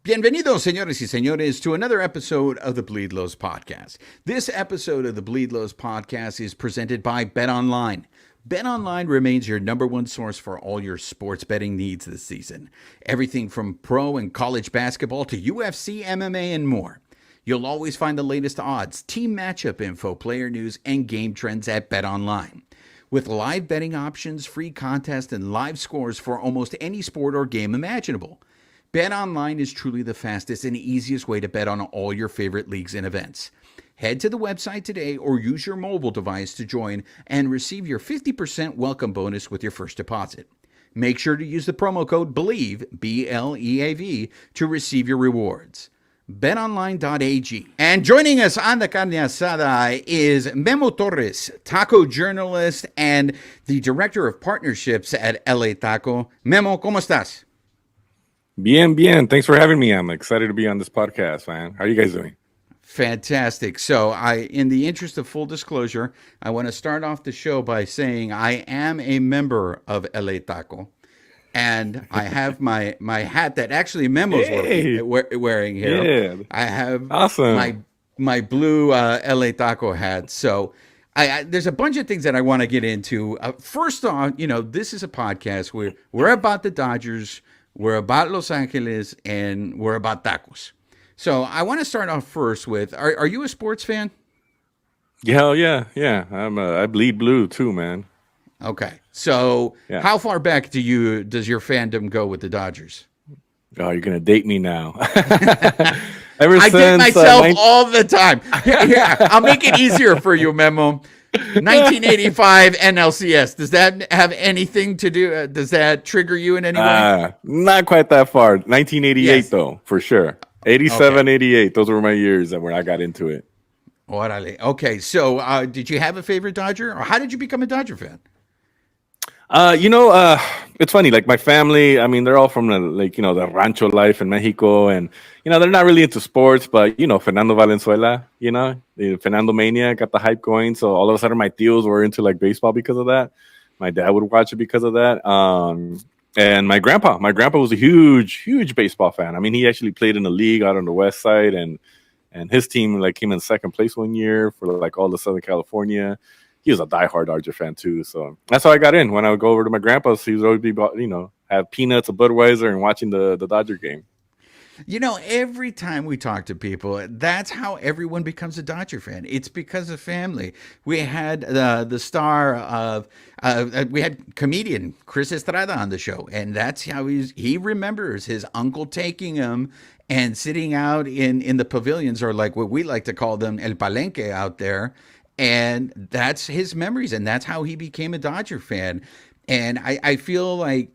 Bienvenidos, señores y señores, to another episode of the Bleed Lows Podcast. This episode of the Bleed Lows Podcast is presented by BetOnline. BetOnline remains your number one source for all your sports betting needs this season. Everything from pro and college basketball to UFC, MMA, and more. You'll always find the latest odds, team matchup info, player news, and game trends at BetOnline. With live betting options, free contests, and live scores for almost any sport or game imaginable. BetOnline is truly the fastest and easiest way to bet on all your favorite leagues and events. Head to the website today or use your mobile device to join and receive your 50% welcome bonus with your first deposit. Make sure to use the promo code BLEAV, B-L-E-A-V, to receive your rewards. BetOnline.ag. And joining us on the Carne Asada is Memo Torres, taco journalist and the director of partnerships at LA Taco. Memo, ¿cómo estás? Bien. Thanks for having me. I'm excited to be on this podcast, man. How are you guys doing? Fantastic. So in the interest of full disclosure, I want to start off the show by saying I am a member of LA Taco. And I have my hat that actually Memo's wearing here. Yeah. I have awesome. my blue LA Taco hat. So there's a bunch of things that I want to get into. First off, this is a podcast where we're about the Dodgers, we're about Los Angeles, and we're about tacos. So I want to start off first with, are you a sports fan? Hell yeah. I bleed blue too, man. Okay. So How far back does your fandom go with the Dodgers? Oh, you're going to date me now. I date myself all the time. Here, I'll make it easier for you, Memo. 1985 NLCS. Does that have anything to do? Does that trigger you in any way? Not quite that far. 1988, though, for sure. 87, okay. 88. Those were my years when I got into it. Orale. Okay. So did you have a favorite Dodger? Or how did you become a Dodger fan? It's funny. Like my family, I mean, they're all from the rancho life in Mexico, and they're not really into sports. But Fernando Valenzuela, the Fernandomania got the hype going. So all of a sudden, my tios were into like baseball because of that. My dad would watch it because of that. And my grandpa was a huge baseball fan. I mean, he actually played in the league out on the west side, and his team came in second place one year for all of Southern California. He was a diehard Dodger fan too, so that's how I got in. When I would go over to my grandpa's, he would always be, have peanuts, a Budweiser, and watching the Dodger game. Every time we talk to people, that's how everyone becomes a Dodger fan. It's because of family. We had the star of, we had comedian Chris Estrada on the show, and that's how he remembers his uncle taking him and sitting out in the pavilions, or like what we like to call them, El Palenque out there. And that's his memories, and that's how he became a Dodger fan. And I feel like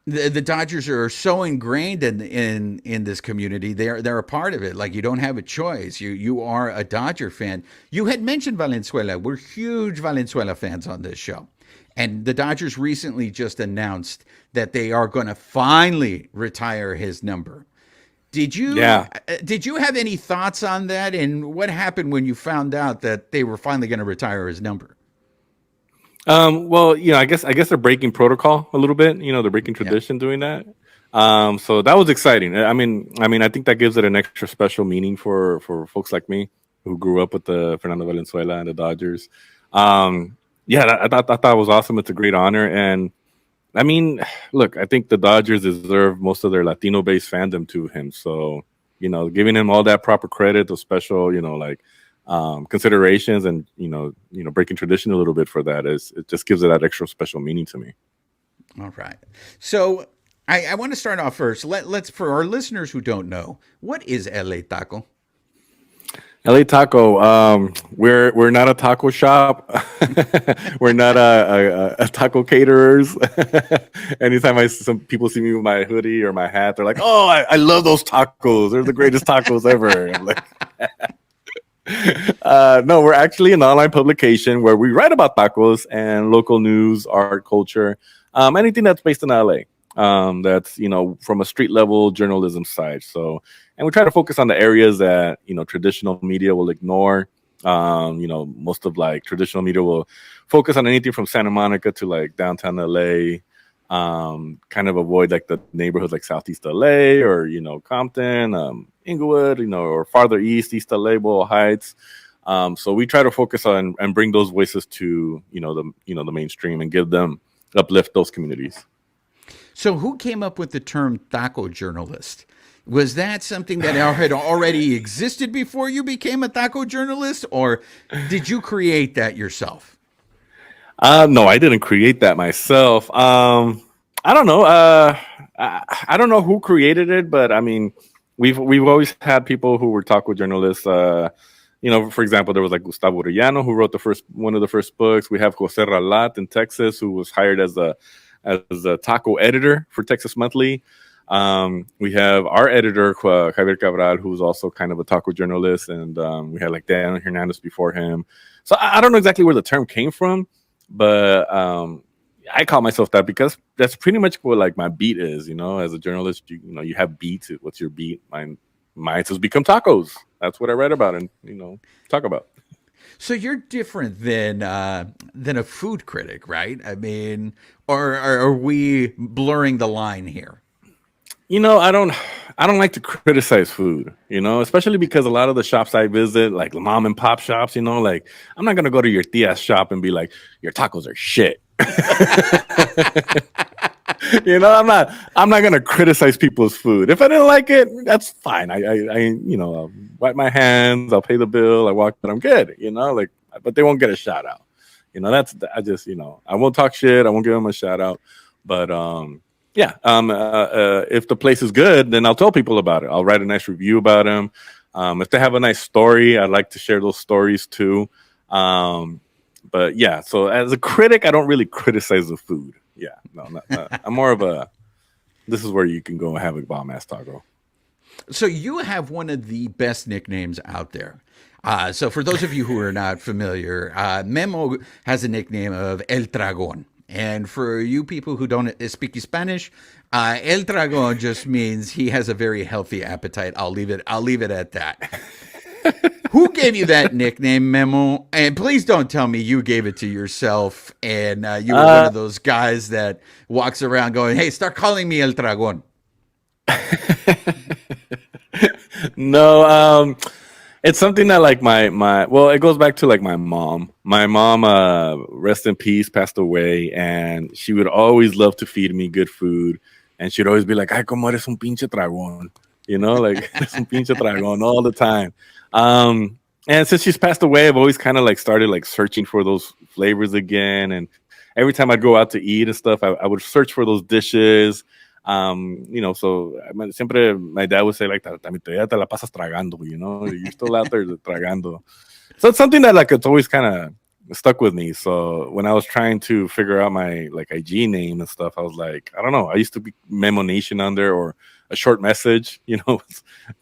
the Dodgers are so ingrained in this community. They're a part of it. Like, you don't have a choice. You are a Dodger fan. You had mentioned Valenzuela. We're huge Valenzuela fans on this show. And the Dodgers recently just announced that they are going to finally retire his number. Did you have any thoughts on that? And what happened when you found out that they were finally going to retire his number? Well, I guess they're breaking protocol a little bit. They're breaking tradition doing that. So that was exciting. I mean, I think that gives it an extra special meaning for folks like me who grew up with the Fernando Valenzuela and the Dodgers. I thought it was awesome. It's a great honor. And I mean, look, I think the Dodgers deserve most of their Latino-based fandom to him. So, giving him all that proper credit, those special, considerations, and breaking tradition a little bit for that it just gives it that extra special meaning to me. All right. So I want to start off first. Let's, for our listeners who don't know, what is LA Taco? LA Taco, we're not a taco shop. We're not a taco caterers. Anytime some people see me with my hoodie or my hat, they're like, "Oh, I love those tacos. They're the greatest tacos ever." I'm like, no, we're actually an online publication where we write about tacos and local news, art, culture, anything that's based in LA. That's from a street level journalism side. So. And we try to focus on the areas that, traditional media will ignore. Most of like traditional media will focus on anything from Santa Monica to like downtown LA. Kind of avoid like the neighborhoods like Southeast LA or Compton, Inglewood, or farther east, East LA, Boyle Heights. So we try to focus on and bring those voices to the mainstream and give them uplift those communities. So, who came up with the term taco journalist? Was that something that had already existed before you became a taco journalist, or did you create that yourself? No, I didn't create that myself. I don't know. I don't know who created it, but I mean, we've always had people who were taco journalists. For example, there was like Gustavo Orellano who wrote one of the first books. We have Jose Ralat in Texas who was hired as a taco editor for Texas Monthly. We have our editor Javier Cabral, who's also kind of a taco journalist, and we had like Dan Hernandez before him. So I don't know exactly where the term came from, but I call myself that because that's pretty much what like my beat is. As a journalist, you have beats. What's your beat? Mine has become tacos. That's what I write about and talk about. So you're different than a food critic, right? I mean, or are we blurring the line here? I don't like to criticize food, especially because a lot of the shops I visit, like the mom and pop shops, like I'm not gonna go to your tia's shop and be like, your tacos are shit. I'm not gonna criticize people's food. If I didn't like it, that's fine. I'll wipe my hands, I'll pay the bill, I walk, but I'm good. But they won't get a shout out. I won't talk shit. I won't give them a shout out. But if the place is good, then I'll tell people about it. I'll write a nice review about them. If they have a nice story, I'd like to share those stories too. But yeah, so as a critic, I don't really criticize the food. Yeah, no, not. I'm more of a, this is where you can go and have a bomb ass taco. So you have one of the best nicknames out there. So for those of you who are not familiar, Memo has a nickname of El Dragon. And for you people who don't speak Spanish, El Dragon just means he has a very healthy appetite. I'll leave it at that. Who gave you that nickname, Memo? And please don't tell me you gave it to yourself and you were one of those guys that walks around going, "Hey, start calling me El Dragon." No, it's something that like it goes back to like my mom. My mom, rest in peace, passed away, and she would always love to feed me good food, and she'd always be like, "Ay, como eres un pinche dragón," like eres un pinche dragón all the time. And since she's passed away, I've always kind of like started like searching for those flavors again, and every time I'd go out to eat and stuff, I would search for those dishes. So siempre my dad would say like, "También todavía te la pasas tragando," you're still out there tragando. So it's something that like it's always kind of stuck with me. So when I was trying to figure out my like IG name and stuff, I was like, I don't know. I used to be Memo Nation on there or a short message, that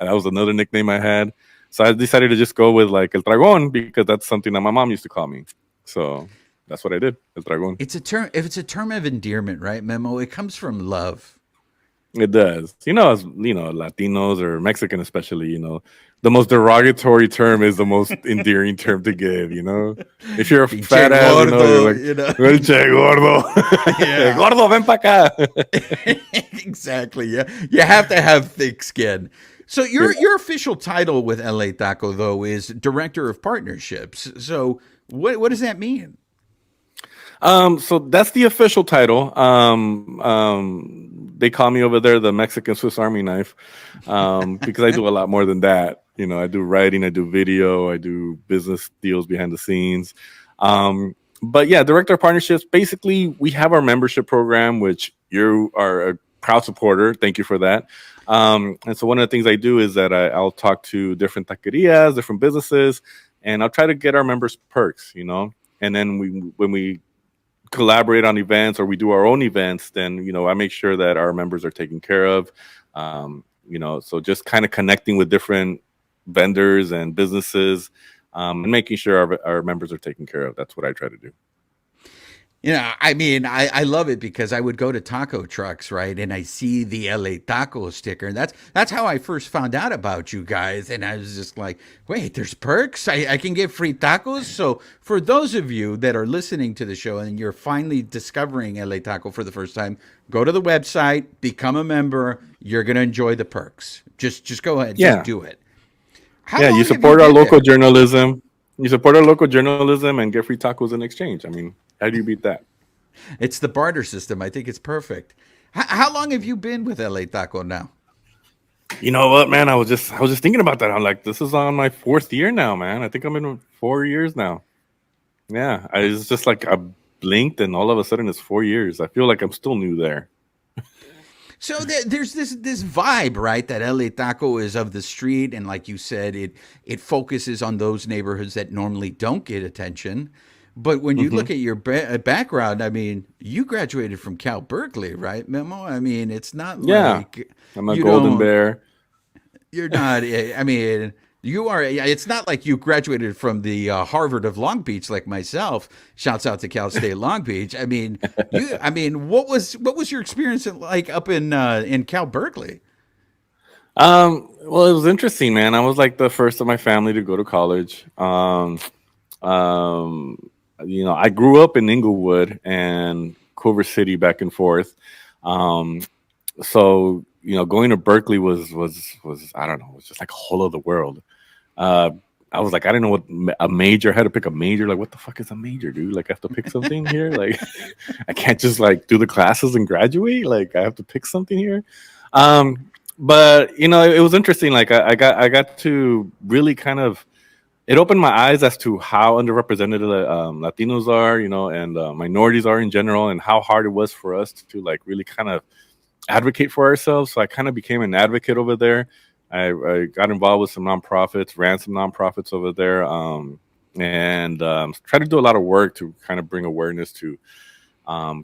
was another nickname I had. So I decided to just go with like El Dragon because that's something that my mom used to call me. So that's what I did, El Dragon. It's a term. If it's a term of endearment, right, Memo? It comes from love. It does. As Latinos or Mexican especially, the most derogatory term is the most endearing term to give, If you're a fat ass, gordo, you're like, Che gordo. Yeah. Gordo, ven pa' acá. Exactly. Yeah. You have to have thick skin. So your official title with LA Taco, though, is Director of Partnerships. So what does that mean? So that's the official title. They call me over there the Mexican Swiss Army knife, because I do a lot more than that. I do writing, I do video, I do business deals behind the scenes. But yeah, Director of Partnerships, basically we have our membership program, which you are a proud supporter. Thank you for that. And so one of the things I do is that I'll talk to different taquerias, different businesses, and I'll try to get our members perks, and then when we collaborate on events or we do our own events, then I make sure that our members are taken care of. So just kind of connecting with different vendors and businesses, and making sure our members are taken care of. That's what I try to do. I mean, I love it because I would go to taco trucks, right? And I see the LA Taco sticker. And that's how I first found out about you guys. And I was just like, wait, there's perks? I can get free tacos? So for those of you that are listening to the show and you're finally discovering LA Taco for the first time, go to the website, become a member. You're going to enjoy the perks. Just go ahead, just Yeah, do it. How yeah. You long have you support our been local there? journalism. You support our local journalism and get free tacos in exchange. I mean, how do you beat that? It's the barter system. I think it's perfect. How long have you been with LA Taco now? You know what, man? I was just thinking about that. I'm like, this is on my fourth year now, man. I think I'm in 4 years now. Yeah, it's just like I blinked, and all of a sudden it's 4 years. I feel like I'm still new there. So there's this vibe, right? That LA Taco is of the street, and like you said, it focuses on those neighborhoods that normally don't get attention. But when you Hmm. look at your background, I mean, you graduated from Cal Berkeley, right, Memo? I mean, it's not Yeah, like I'm a you golden don't, bear. you're not. I mean, you are. It's not like you graduated from the Harvard of Long Beach, like myself. Shouts out to Cal State Long Beach. I mean, you. I mean, what was your experience like up in Cal Berkeley? Well, it was interesting, man. I was like the first of my family to go to college. Um, I grew up in Inglewood and Culver City back and forth. Um, so going to Berkeley was I don't know, it was just like a whole other world. Uh, I was like, I didn't know what a major. I had to pick a major. Like, what the fuck is a major, dude? Like, I have to pick something here. Like, I can't just like do the classes and graduate. Like, I have to pick something here. But it was interesting. Like, I got to really kind of it opened my eyes as to how underrepresented Latinos are, and minorities are in general, and how hard it was for us to like really kind of advocate for ourselves. So I kind of became an advocate over there. I got involved with some nonprofits, ran some nonprofits over there, and tried to do a lot of work to kind of bring awareness to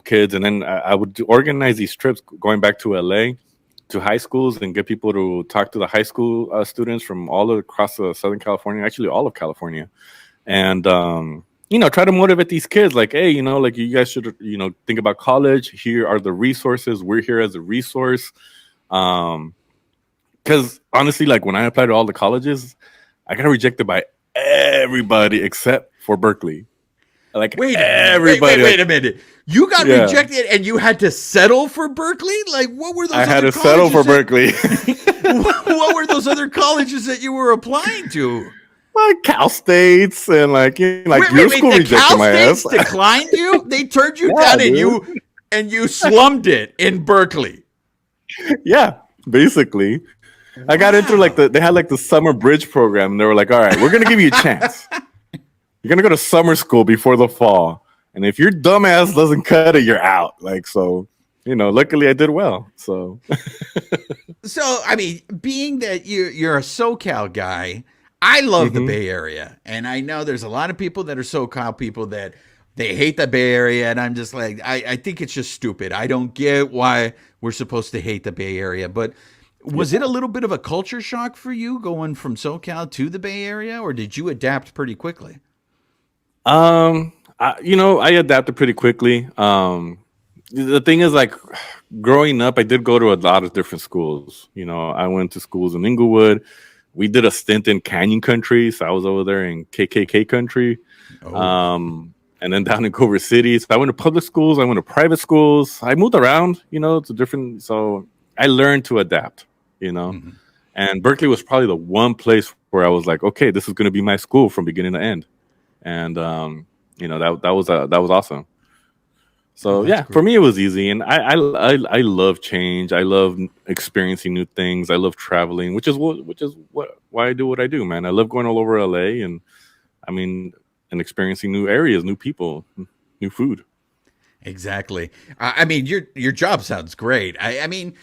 kids. And then I would organize these trips going back to LA to high schools and get people to talk to the high school students from all across Southern California, actually all of California, and try to motivate these kids. Like, hey, like you guys should, think about college. Here are the resources. We're here as a resource. Because honestly, like when I applied to all the colleges, I got rejected by everybody except for Berkeley. Like Wait a minute. everybody, Wait like a minute. You got yeah, rejected and you had to settle for Berkeley? Like, what were I those had other to settle for colleges that, Berkeley. what were those other colleges that you were applying to? Like Cal States and like like your Wait. school The rejected Cal my ass. States declined you? They turned you Yeah, down dude. and you slummed it in Berkeley. Yeah, basically. I got into like Wow. they had like the summer bridge program. And they were like, all right, we're gonna give you a chance. You're gonna go to summer school before the fall, and if your dumbass doesn't cut it, you're out. Like so, luckily I did well. So So, I mean, being that you're a SoCal guy, I love the hmm Bay Area, and I know there's a lot of people that are SoCal people that they hate the Bay Area, and I'm just like, I think it's just stupid. I don't get why we're supposed to hate the Bay Area, but was it a little bit of a culture shock for you going from SoCal to the Bay Area, or did you adapt pretty quickly? I adapted pretty quickly. The thing is, like, growing up, I did go to a lot of different schools. I went to schools in Inglewood. We did a stint in Canyon Country, so I was over there in KKK country. Oh, And then down in Culver City. So I went to public schools, I went to private schools. I moved around, to different. So I learned to adapt. mhm. And Berkeley was probably the one place where I was like, okay, this is going to be my school from beginning to end. And that was awesome. Oh, So that's yeah, for great. me it was easy, and I love change. I love experiencing new things. I love traveling, which is what why I do what I do, man. I love going all over LA, and I mean, and experiencing new areas, new people, new food. Exactly. I mean, your job sounds great. I mean,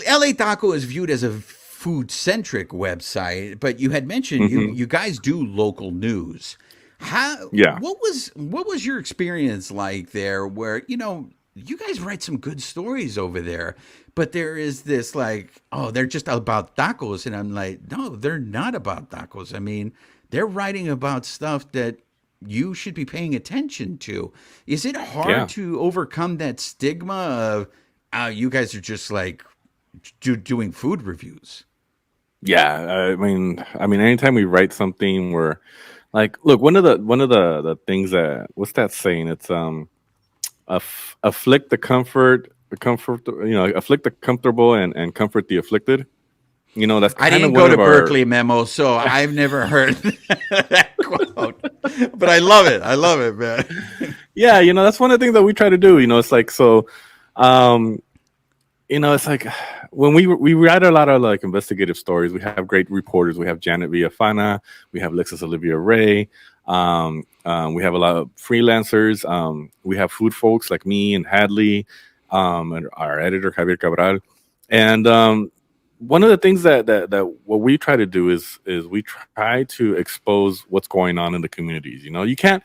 LA Taco is viewed as a food centric website, but you had mentioned Hmm. you guys do local news. How Yeah, what was your experience like there? Where you guys write some good stories over there, but there is this like, oh, they're just about tacos, and I'm like, no, they're not about tacos. I mean, they're writing about stuff that you should be paying attention to. Is it hard Yeah. to overcome that stigma of you guys are just like doing food reviews? Yeah, I mean, anytime we write something, we're like, look, one of the things that, what's that saying? It's afflict afflict the comfortable and comfort the afflicted. That's I kind of didn't one go to of our. Berkeley, Memo, so I've never heard that quote. But I love it. I love it, man. Yeah, that's one of the things that we try to do. It's like so. Um, it's like when we write a lot of like investigative stories. We have great reporters. We have Janet Villafana. We have Alexis Olivia Ray. We have a lot of freelancers. We have food folks like me and Hadley, and our editor Javier Cabral. And one of the things that what we try to do is we try to expose what's going on in the communities. You can't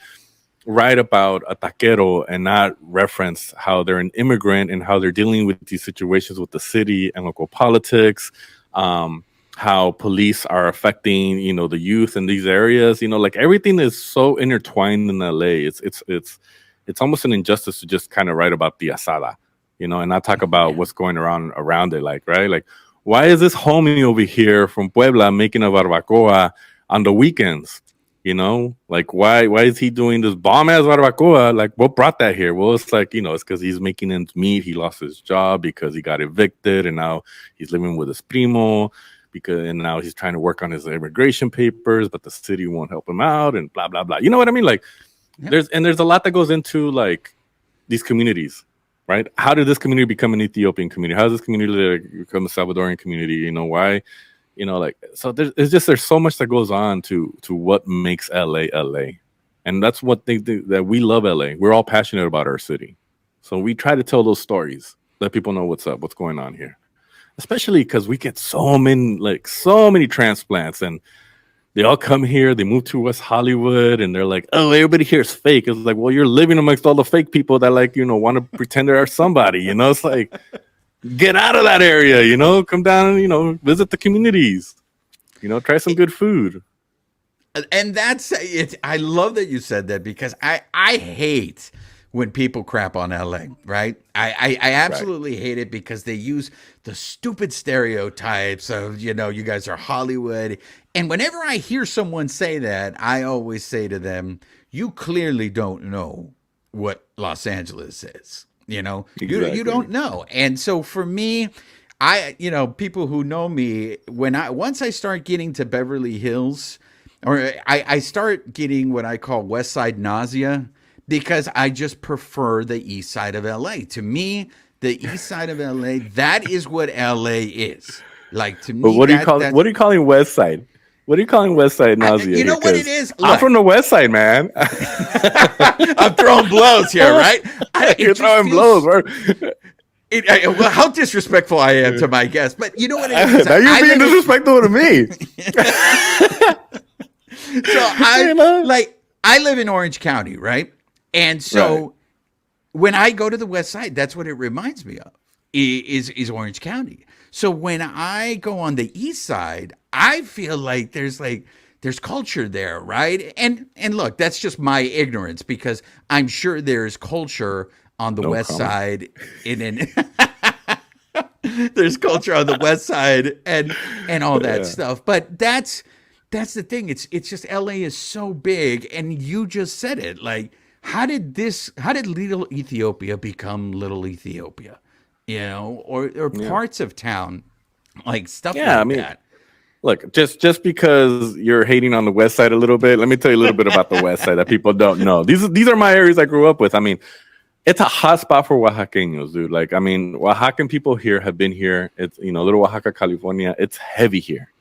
write about a taquero and not reference how they're an immigrant and how they're dealing with these situations with the city and local politics, how police are affecting, the youth in these areas. Like everything is so intertwined in LA. It's almost an injustice to just kind of write about the asada, and not talk about what's going around it. Like, right? Like, why is this homie over here from Puebla making a barbacoa on the weekends? Like why is he doing this bomb ass barbacoa? Like, what brought that here? Well, it's like, it's because he's making ends meet. He lost his job because he got evicted, and now he's living with his primo and now he's trying to work on his immigration papers, but the city won't help him out, and blah blah blah. You know what I mean? Like, there's a lot that goes into like these communities, right? How did this community become an Ethiopian community? How does this community become a Salvadoran community? Why? Like, so there's so much that goes on to what makes LA, and that's what that we love LA. We're all passionate about our city, so we try to tell those stories, let people know what's up, what's going on here, especially because we get so many transplants, and they all come here, they move to West Hollywood, and they're like, oh, everybody here is fake. It's like, well, you're living amongst all the fake people that want to pretend they're somebody. It's like, get out of that area, come down and, visit the communities, try some good food. And that's it. I love that you said that, because I hate when people crap on LA, right? I absolutely hate it, because they use the stupid stereotypes of, you guys are Hollywood. And whenever I hear someone say that, I always say to them, you clearly don't know what Los Angeles is. Exactly. You don't know. And so for me, people who know me, once I start getting to Beverly Hills, or I start getting what I call West Side nausea, because I just prefer the East Side of LA. To me, the East Side of LA, that is what LA is. Like, to me, but what are you calling West Side? What are you calling West Side nausea? You know what it is? Look, I'm from the West Side, man. I'm throwing blows here, right? You're throwing blows, bro. Well, how disrespectful I am to my guests, but you know what it is? Now you're being disrespectful to me. So I live in Orange County, right? And so when I go to the West Side, that's what it reminds me of, is Orange County. So when I go on the East Side, I feel like there's culture there, right? And look, that's just my ignorance, because I'm sure there's culture on the West Side there's culture on the West Side and all that stuff. But that's the thing. It's just LA is so big, and you just said it. Like, how did Little Ethiopia become Little Ethiopia? Or parts of town, like stuff that. Look, just because you're hating on the West Side a little bit, let me tell you a little bit about the West Side that people don't know. These are my areas I grew up with. I mean, it's a hot spot for Oaxaqueños, dude. Like, I mean, Oaxacan people here have been here. It's, Little Oaxaca, California. It's heavy here.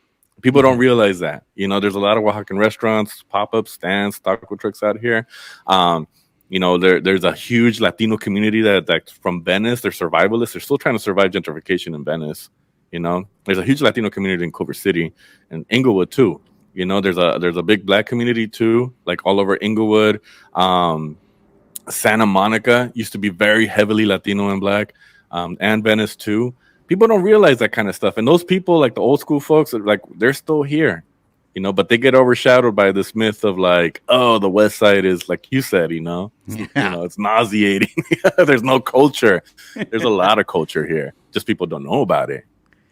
People don't realize that. There's a lot of Oaxacan restaurants, pop-up stands, taco trucks out here. There's a huge Latino community that's from Venice. They're survivalists. They're still trying to survive gentrification in Venice. There's a huge Latino community in Culver City and Inglewood too. There's a big Black community too, like all over Inglewood. Santa Monica used to be very heavily Latino and Black, and Venice too. People don't realize that kind of stuff. And those people, like the old school folks, they're still here. but they get overshadowed by this myth of like, oh, the West Side is like you said, Yeah. it's nauseating. There's no culture. There's a lot of culture here. Just people don't know about it.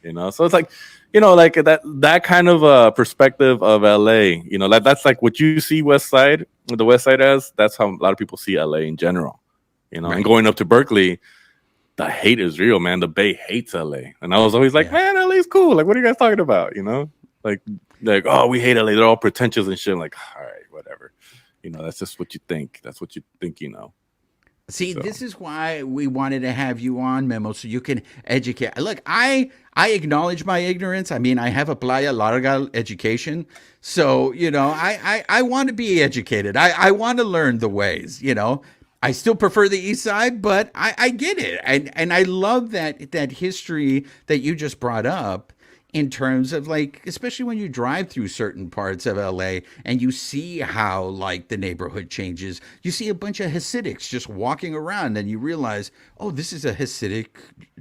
So it's like, like that kind of perspective of LA, that's like what you see the West Side as. That's how a lot of people see LA in general, and Right. going up to Berkeley, the hate is real, man. The Bay hates LA. And I was always like, man, LA's cool. Like, what are you guys talking about? Like, oh, we hate LA. They're all pretentious and shit. I'm like, all right, whatever. That's just what you think. That's what you think, See, So, this is why we wanted to have you on, Memo, so you can educate. Look, I acknowledge my ignorance. I mean, I have a Playa Larga education, so I want to be educated. I want to learn the ways. I still prefer the East Side, but I get it, and I love that history that you just brought up, in terms of, like, especially when you drive through certain parts of LA and you see how, like, the neighborhood changes. You see a bunch of Hasidics just walking around and you realize, oh, this is a Hasidic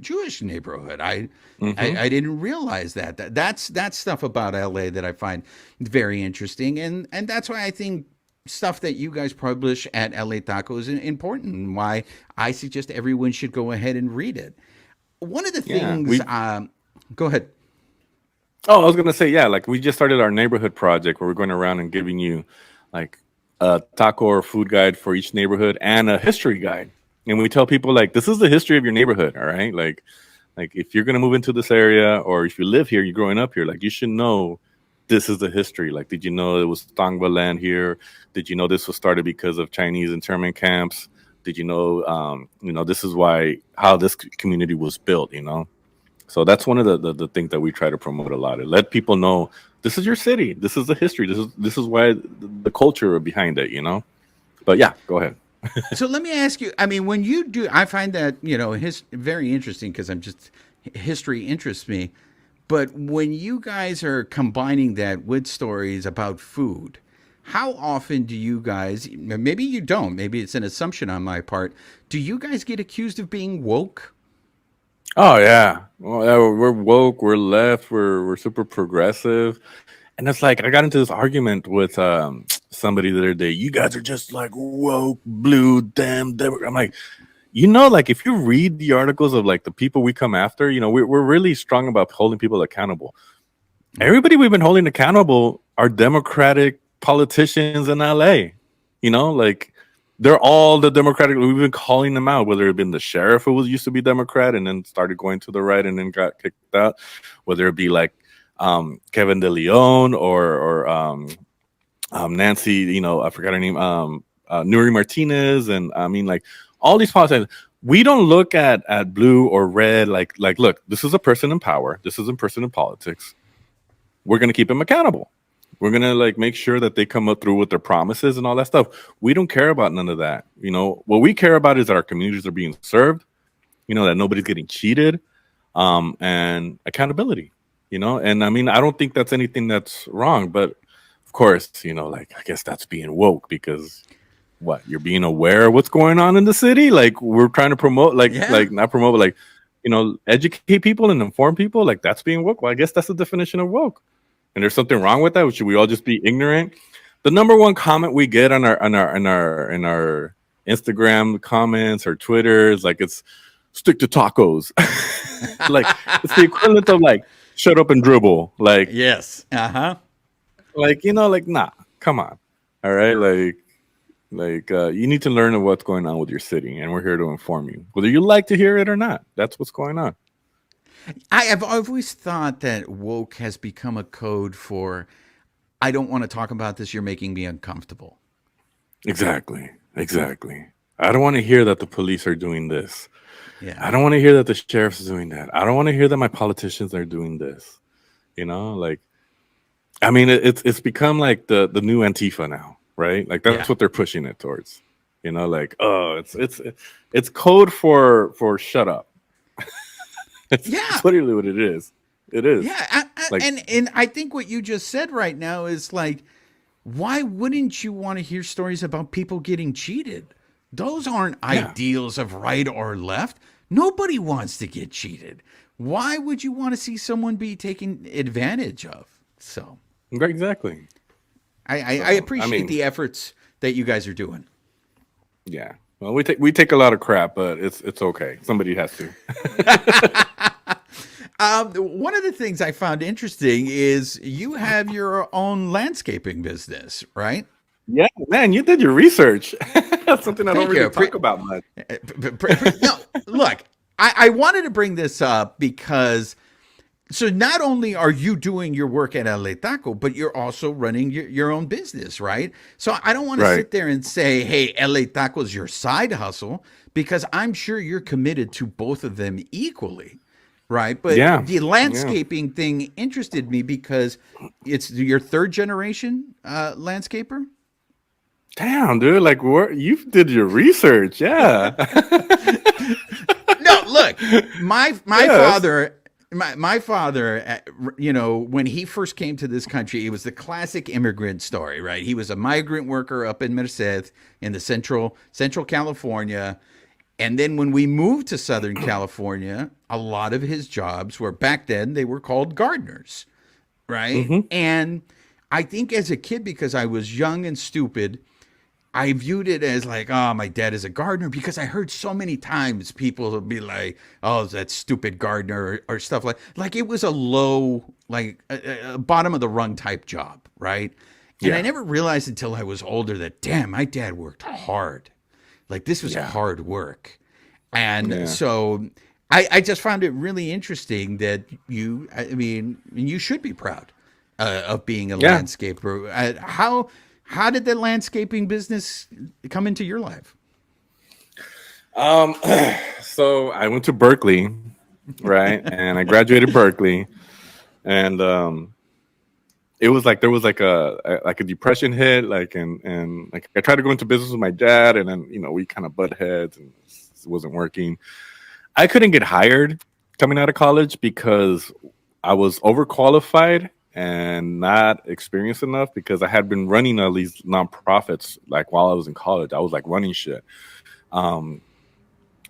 Jewish neighborhood. I hmm I, I didn't realize that's stuff about LA that I find very interesting, and that's why I think stuff that you guys publish at LA Taco is important, and why I suggest everyone should go ahead and read it. One of the yeah, things, go ahead. oh, I was going to say, yeah, like we just started our neighborhood project where we're going around and giving you like a taco or food guide for each neighborhood and a history guide. And we tell people like, this is the history of your neighborhood. All right. Like if you're going to move into this area or if you live here, you're growing up here, like you should know this is the history. Like, did you know it was Tongva land here? Did you know this was started because of Chinese internment camps? Did this is how this community was built. So that's one of the things that we try to promote a lot. Let people know this is your city. This is the history. This is why the culture behind it. But yeah, go ahead. So let me ask you. I mean, when you do, I find that very interesting, because history interests me. But when you guys are combining that with stories about food, how often do you guys? Maybe you don't. Maybe it's an assumption on my part. Do you guys get accused of being woke? Oh yeah, well, yeah, we're woke. We're left. We're super progressive. And it's like I got into this argument with somebody the other day. You guys are just like woke, blue, damn. I'm like, like if you read the articles of like the people we come after, we're really strong about holding people accountable. Everybody we've been holding accountable are Democratic politicians in LA. Like they're all the Democratic. We've been calling them out, whether it been the sheriff who was used to be Democrat and then started going to the right and then got kicked out, whether it be like Kevin De Leon or Nancy, I forgot her name, Nuri Martinez, and I mean like all these politicians. We don't look at blue or red like look, this is a person in power, this is a person in politics. We're gonna keep him accountable. We're gonna like make sure that they come up through with their promises and all that stuff. We don't care about none of that. What we care about is that our communities are being served. That nobody's getting cheated, and accountability. And I mean, I don't think that's anything that's wrong, but of course, like I guess that's being woke because what you're being aware of what's going on in the city. Like we're trying to promote, Yeah. like not promote, but like educate people and inform people. Like that's being woke. Well, I guess that's the definition of woke. And there's something wrong with that. Should we all just be ignorant? The number one comment we get on our Instagram comments or Twitter is like it's stick to tacos. Like it's the equivalent of like shut up and dribble. Yes. Uh huh. Like nah, come on. All right, you need to learn what's going on with your city, and we're here to inform you, whether you like to hear it or not. That's what's going on. I have always thought that woke has become a code for, I don't want to talk about this. You're making me uncomfortable. Exactly. I don't want to hear that the police are doing this. Yeah. I don't want to hear that the sheriff's doing that. I don't want to hear that my politicians are doing this. Like, I mean, it's become like the new Antifa now, right? Like that's Yeah. what they're pushing it towards. Like, oh, it's code for shut up. It's Yeah. literally what it is. It is Yeah. like, And I think what you just said right now is like, why wouldn't you want to hear stories about people getting cheated? Those aren't yeah. ideals of right or left. Nobody wants to get cheated. Why would you want to see someone be taken advantage of? So, Exactly. I So I appreciate mean, the efforts that you guys are doing. yeah. Well, we take a lot of crap, but it's okay. Somebody has to. One of the things I found interesting is you have your own landscaping business, right? Yeah, man, you did your research. That's something I don't Thank really you. talk about much. No, look, I wanted to bring this up because so not only are you doing your work at LA Taco, but you're also running your own business, right? So I don't want to Right. sit there and say, hey, LA Taco is your side hustle, because I'm sure you're committed to both of them equally, right? But Yeah. the Yeah. landscaping thing interested me because it's your third generation landscaper. Damn, dude. Like, where you did your research? Yeah. No, look, my Yeah. father, my father, you know, when he first came to this country, it was the classic immigrant story, right? He was a migrant worker up in Merced in the central California. And then when we moved to Southern California, a lot of his jobs were, back then they were called gardeners, right? Hmm. And I think as a kid, because I was young and stupid, I viewed it as like, oh, my dad is a gardener, because I heard so many times people would be like, oh, that stupid gardener, or stuff like it was a low, like a bottom of the rung type job, right? And I Yeah. never realized until I was older that, damn, my dad worked hard. Like this was Yeah. hard work. And Yeah. so I just found it really interesting that you, I mean, you should be proud of being a Yeah. landscaper. How did the landscaping business come into your life? Um. So I went to Berkeley, right, and I graduated Berkeley, and it was like there was like a depression hit, like and like I tried to go into business with my dad, and then we kind of butt heads, and it wasn't working. I couldn't get hired coming out of college because I was overqualified and not experienced enough because I had been running all these nonprofits like while I was in college. I was like running shit. Um,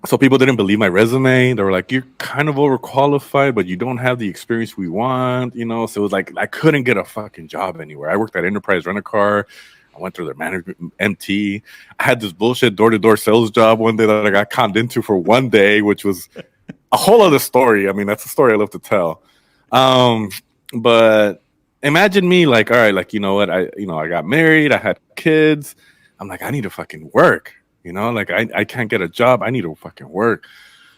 so people didn't believe my resume. They were like, "You're kind of overqualified, but you don't have the experience we want." So it was like I couldn't get a fucking job anywhere. I worked at Enterprise Rent a Car. I went through their management MT. I had this bullshit door to door sales job one day that I got conned into for one day, which was a whole other story. I mean, that's a story I love to tell. Um, but imagine me like, all right, like what? I got married. I had kids. I'm like, I need to fucking work. Like I can't get a job. I need to fucking work.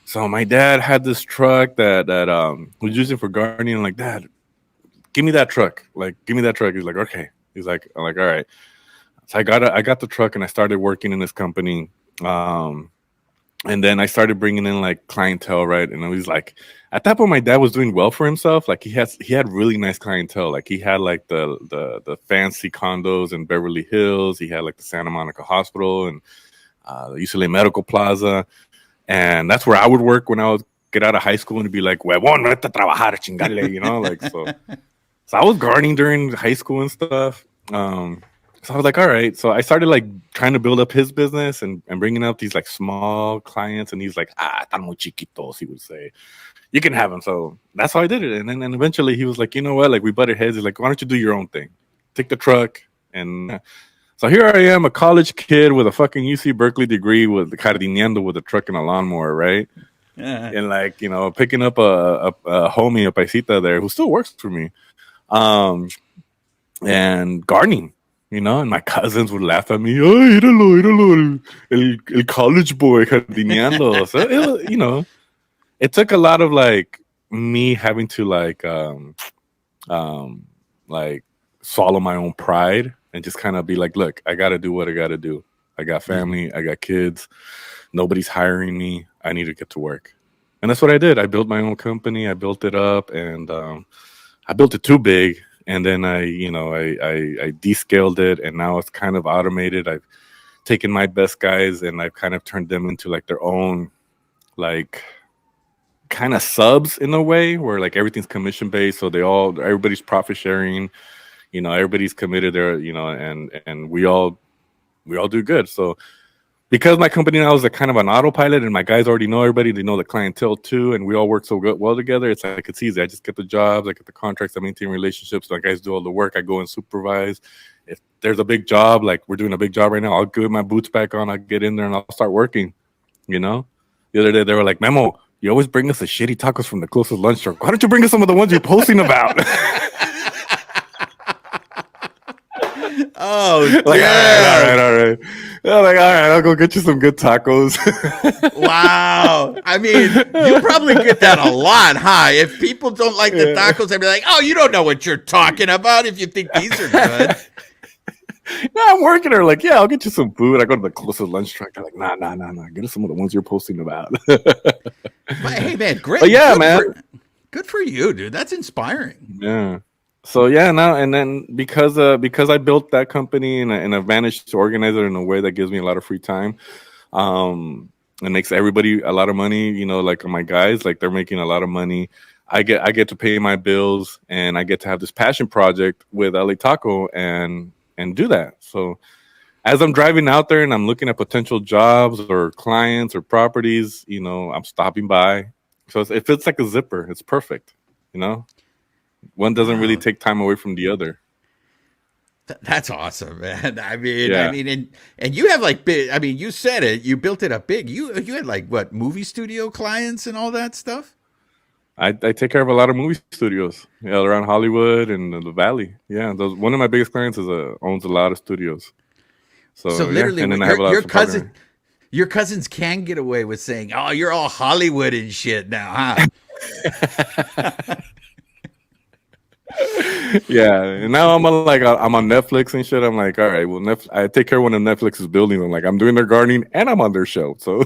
So my dad had this truck that was using for gardening. I'm like, Dad, give me that truck. Like, give me that truck. He's like, okay. I'm like, all right. So I got the truck and I started working in this company. And then I started bringing in like clientele, right? And I was like, at that point, my dad was doing well for himself. Like he had really nice clientele. Like he had like the fancy condos in Beverly Hills. He had like the Santa Monica Hospital and the UCLA Medical Plaza, and that's where I would work when I would get out of high school and be like, "Huevón, vete a trabajar, chingale," like so. So I was gardening during high school and stuff. So I was like, all right. So I started like trying to build up his business and bringing up these like small clients. And he's like, están muy chiquitos, he would say. You can have them. So that's how I did it. And then eventually he was like, you know what? Like we butted heads. He's like, why don't you do your own thing? Take the truck. And so here I am, a college kid with a fucking UC Berkeley degree with the cardineando with a truck and a lawnmower, right? Yeah. And like, picking up a homie, a paisita there who still works for me. And gardening, and my cousins would laugh at me. Oh, íralo, el college boy jardineando. So it took a lot of like me having to like swallow my own pride and just kind of be like, look, I got to do what I got to do. I got family, I got kids. Nobody's hiring me. I need to get to work. And that's what I did. I built my own company. I built it up, and I built it too big. And then I descaled it, and now it's kind of automated. I've taken my best guys and I've kind of turned them into like their own, like kind of subs in a way where like everything's commission based. So everybody's profit sharing, everybody's committed there, and we all do good. So because my company now is a kind of an autopilot, and my guys already know everybody. They know the clientele too, and we all work so well together. It's like it's easy. I just get the jobs, I get the contracts, I maintain relationships. My guys do all the work. I go and supervise. If there's a big job, like we're doing a big job right now, I'll get my boots back on. I'll get in there and I'll start working. You know, the other day they were like, "Memo, you always bring us the shitty tacos from the closest lunch truck. Why don't you bring us some of the ones you're posting about?" Oh, like, yeah. all right. I'm like, all right, I'll go get you some good tacos. Wow. I mean, you probably get that a lot, huh? If people don't like the tacos, they'd be like, oh, you don't know what you're talking about if you think these are good. No, I'm working her. Like, yeah, I'll get you some food. I go to the closest lunch truck. They're like, nah. Get us some of the ones you're posting about. But hey, man, great. But yeah, man. Good for you, dude. That's inspiring. Yeah. So yeah, now and then because I built that company and I've managed to organize it in a way that gives me a lot of free time, it makes everybody a lot of money. You know, like my guys, like they're making a lot of money. I get to pay my bills, and I get to have this passion project with LA Taco and do that. So as I'm driving out there and I'm looking at potential jobs or clients or properties, you know, I'm stopping by. So it feels like a zipper. It's perfect, you know. One doesn't really take time away from the other. That's awesome, man. I mean, and you have like big. I mean, you said it. You built it up big. You had like what, movie studio clients and all that stuff. I take care of a lot of movie studios, around Hollywood and the Valley. Yeah, one of my biggest clients owns a lot of studios. So literally, and then I have a lot of your cousins can get away with saying, "Oh, you're all Hollywood and shit now, huh?" Yeah, and now I'm on Netflix and shit. I'm like, all right, well, I take care of one of Netflix's buildings. I'm like, I'm doing their gardening and I'm on their show. So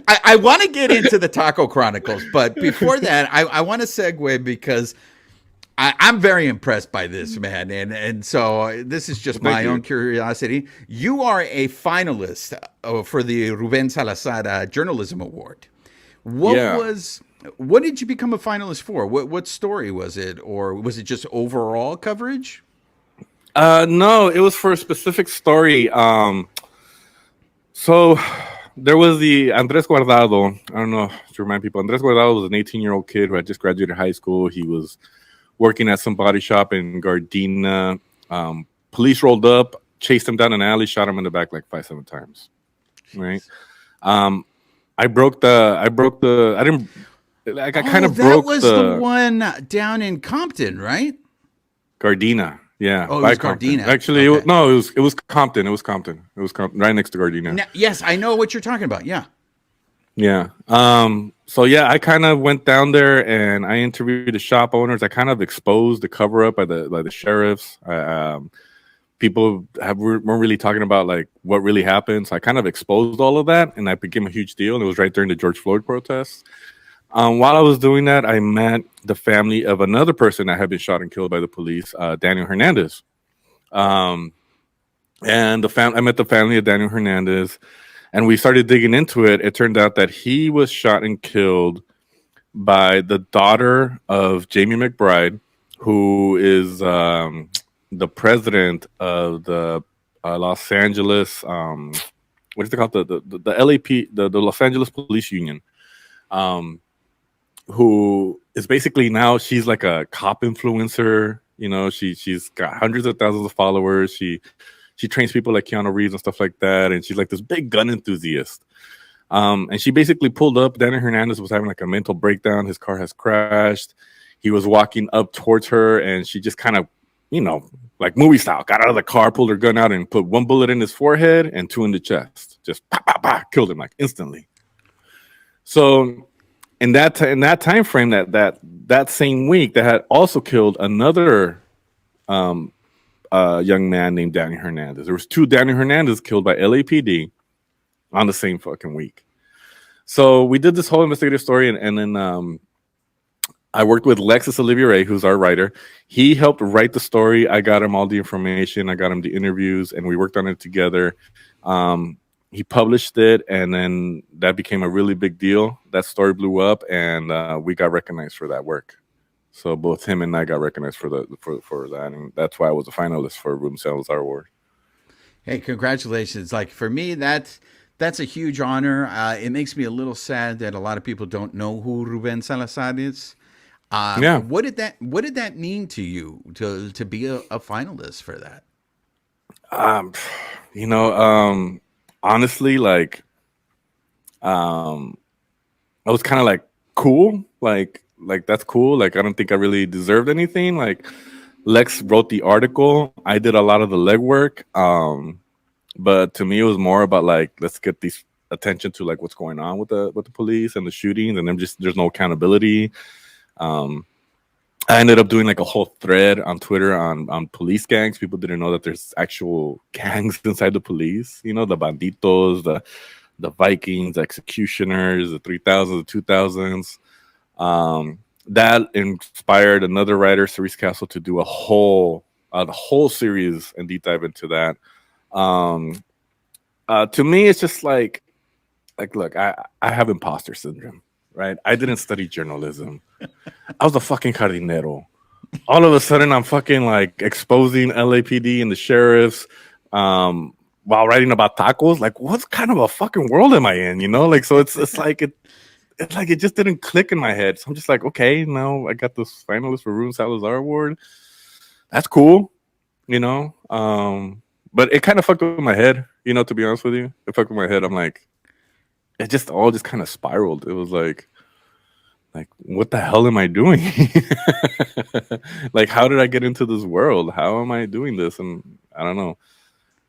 I want to get into the Taco Chronicles, but before that, I want to segue because I'm very impressed by this, man, and so this is just my own curiosity. You are a finalist for the Ruben Salazar Journalism Award. What did you become a finalist for? What story was it, or was it just overall coverage? No, it was for a specific story. So there was the Andres Guardado. I don't know to remind people. Andres Guardado was an 18-year-old kid who had just graduated high school. He was working at some body shop in Gardena. Police rolled up, chased him down an alley, shot him in the back like 5-7 times. Right. I didn't. Like I kind of broke. That was the one down in Compton, right? Gardena. Yeah. Oh, it was Gardena. Actually, okay. It was Compton. It was Compton, right next to Gardena. Now, yes, I know what you're talking about. Yeah. Yeah. So yeah, I kind of went down there and I interviewed the shop owners. I kind of exposed the cover up by the sheriffs. People weren't really talking about like what really happened. So I kind of exposed all of that, and I became a huge deal. And it was right during the George Floyd protests. While I was doing that, I met the family of another person that had been shot and killed by the police, Daniel Hernandez. And I met the family of Daniel Hernandez, and we started digging into it. It turned out that he was shot and killed by the daughter of Jamie McBride, who is the president of the Los Angeles, what is it called? The LAP, the Los Angeles Police Union. Who is basically now she's like a cop influencer. You know, she's got hundreds of thousands of followers. She trains people like Keanu Reeves and stuff like that. And she's like this big gun enthusiast. And she basically pulled up. Daniel Hernandez was having like a mental breakdown. His car has crashed. He was walking up towards her, and she just kind of, you know, like movie style, got out of the car, pulled her gun out, and put one bullet in his forehead and 2 in the chest. Just pop, pop, pop, killed him like instantly. So in that time frame, that same week, that had also killed another young man named Daniel Hernandez. There was 2 Daniel Hernandez killed by LAPD on the same fucking week. So we did this whole investigative story, and then I worked with Lexus Olivier, who's our writer. He helped write the story. I got him all the information. I got him the interviews, and we worked on it together. He published it, and then that became a really big deal. That story blew up, and we got recognized for that work. So both him and I got recognized for that, and that's why I was a finalist for Ruben Salazar Award. Hey, congratulations! Like for me, that's a huge honor. It makes me a little sad that a lot of people don't know who Ruben Salazar is. Yeah. What did that mean to you to be a finalist for that? Um, you know, honestly, like, um, I was kind of like cool, like that's cool. Like, I don't think I really deserved anything. Like, Lex wrote the article. I did a lot of the legwork. But to me, it was more about like, let's get these attention to like what's going on with the police and the shootings, and then just there's no accountability. Um, I ended up doing like a whole thread on Twitter on police gangs. People didn't know that there's actual gangs inside the police. You know, the banditos, the Vikings, the executioners, the 3000s, the 2000s. That inspired another writer, Cerise Castle, to do a whole series and deep dive into that. Um, to me, it's just like look, I have imposter syndrome, right? I didn't study journalism. I was a fucking jardinero. All of a sudden, I'm fucking like exposing LAPD and the sheriffs, while writing about tacos. Like, what kind of a fucking world am I in? You know, like, so it's like it just didn't click in my head. So I'm just like, okay, now I got this finalist for Ruben Salazar Award. That's cool, you know. But it kind of fucked with my head, you know. To be honest with you, it fucked with my head. I'm like, it just all just kind of spiraled. It was like what the hell am I doing? Like, how did I get into this world? How am I doing this? And I don't know.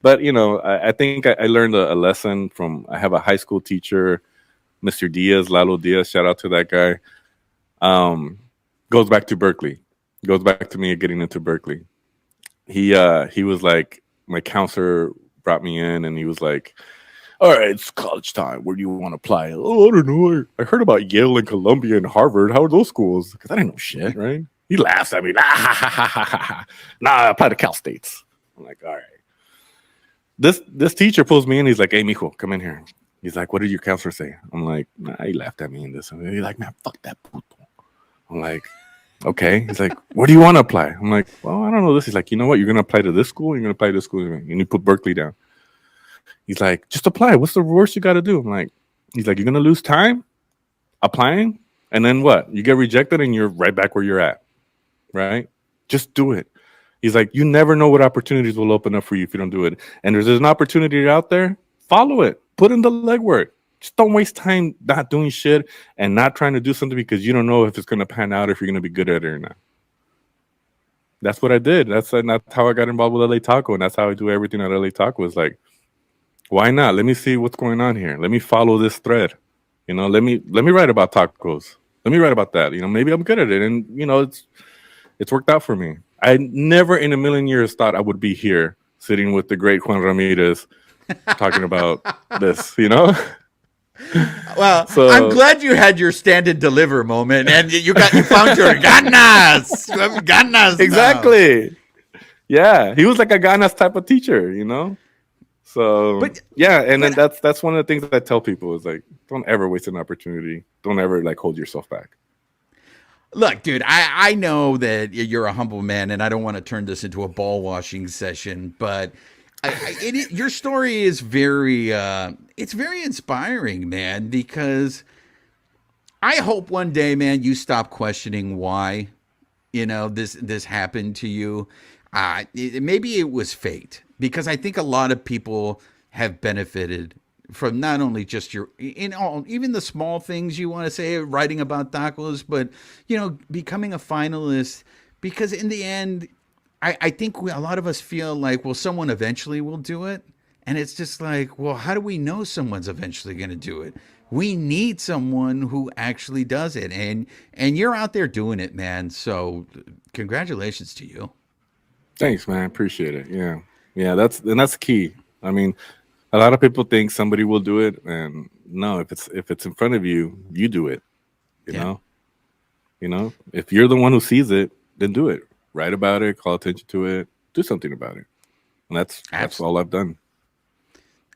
But you know, I think I learned a lesson from. I have a high school teacher, Mr. Diaz, Lalo Diaz. Shout out to that guy. Um, Goes back to Berkeley. Goes back to me getting into Berkeley. He was like, my counselor brought me in, and he was like, all right, it's college time. Where do you want to apply? Oh, I don't know. I heard about Yale and Columbia and Harvard. How are those schools? Because I didn't know shit, right? He laughs at me. Nah, I apply to Cal States. I'm like, all right. This teacher pulls me in. He's like, hey, mijo, come in here. He's like, what did your counselor say? I'm like, nah, he laughed at me in this. And he's like, man, fuck that puto. I'm like, okay. He's like, where do you want to apply? I'm like, well, I don't know this. He's like, you know what? You're going to apply to this school. You're going to apply to this school. And you put Berkeley down. He's like, just apply. What's the worst you got to do? I'm like, he's like, you're going to lose time applying. And then what? You get rejected and you're right back where you're at. Right? Just do it. He's like, you never know what opportunities will open up for you if you don't do it. And there's an opportunity out there. Follow it. Put in the legwork. Just don't waste time not doing shit and not trying to do something because you don't know if it's going to pan out, if you're going to be good at it or not. That's what I did. That's how I got involved with LA Taco. And that's how I do everything at LA Taco. Is like, why not? Let me see what's going on here. Let me follow this thread. You know, let me write about tacos. Let me write about that. You know, maybe I'm good at it. And, you know, it's worked out for me. I never in a million years thought I would be here sitting with the great Juan Ramirez talking about this, you know? Well, So I'm glad you had your stand and deliver moment, and you found your ganas. You have ganas now. exactly. Yeah. He was like a ganas type of teacher, you know? So But yeah, and then but that's one of the things that I tell people is like, don't ever waste an opportunity. Don't ever like hold yourself back. look, dude, I know that you're a humble man, and I don't want to turn this into a ball washing session, but your story is it's very inspiring, man, because I hope one day, man, you stop questioning why, this happened to you. Maybe it was fate, because I think a lot of people have benefited from not only just even the small things you want to say, writing about tacos, but becoming a finalist. Because in the end, I think a lot of us feel like, well, someone eventually will do it. And it's just like, well, how do we know someone's eventually going to do it? We need someone who actually does it. And you're out there doing it, man. So congratulations to you. Thanks, man. Appreciate it. Yeah. Yeah, that's key. I mean, a lot of people think somebody will do it, and no, if it's in front of you, you do it. You Yeah. know? You know? If you're the one who sees it, then do it. Write about it, call attention to it, do something about it. And that's all I've done.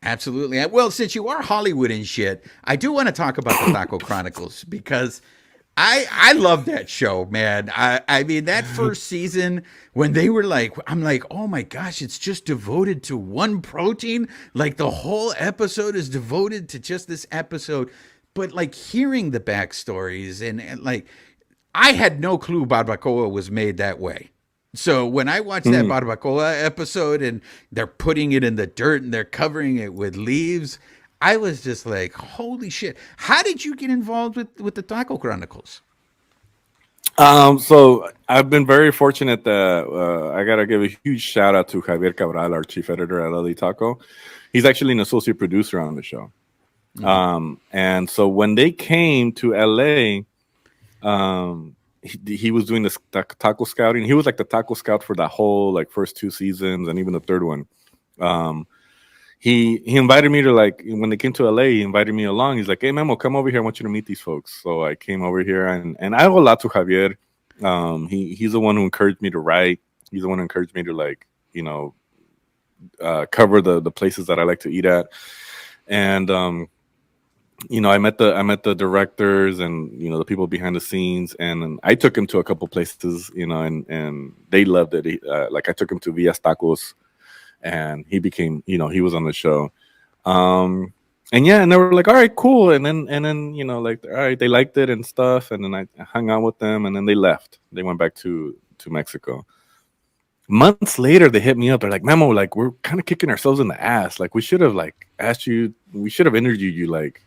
Absolutely. Well, since you are Hollywood and shit, I do want to talk about the Taco Chronicles, because I love that show, man. I mean that first season when they were like, I'm like, oh my gosh, it's just devoted to one protein. Like the whole episode is devoted to just this episode. But like hearing the backstories and like I had no clue barbacoa was made that way. So when I watched that Mm. barbacoa episode and they're putting it in the dirt and they're covering it with leaves, I was just like, holy shit. How did you get involved with the Taco Chronicles? So I've been very fortunate that I gotta give a huge shout out to Javier Cabral, our chief editor at LA Taco. He's actually an associate producer on the show. And so when they came to LA, he was doing this taco scouting. He was like the taco scout for the whole like first two seasons and even the third one. Um, he invited me to like when they came to LA, he invited me along. He's like, "Hey Memo, come over here. I want you to meet these folks." So I came over here and I owe a lot to Javier. He's the one who encouraged me to write. He's the one who encouraged me to like, cover the places that I like to eat at. And I met the directors and the people behind the scenes, and I took him to a couple places, and they loved it. Like I took him to Villas Tacos, and he became, he was on the show. And yeah, and they were like, all right, cool. And then like, all right, they liked it and stuff. And then I hung out with them, and then they left. They went back to Mexico. Months later, they hit me up. They're like, Memo, like we're kind of kicking ourselves in the ass. Like we should have like asked you. We should have interviewed you like,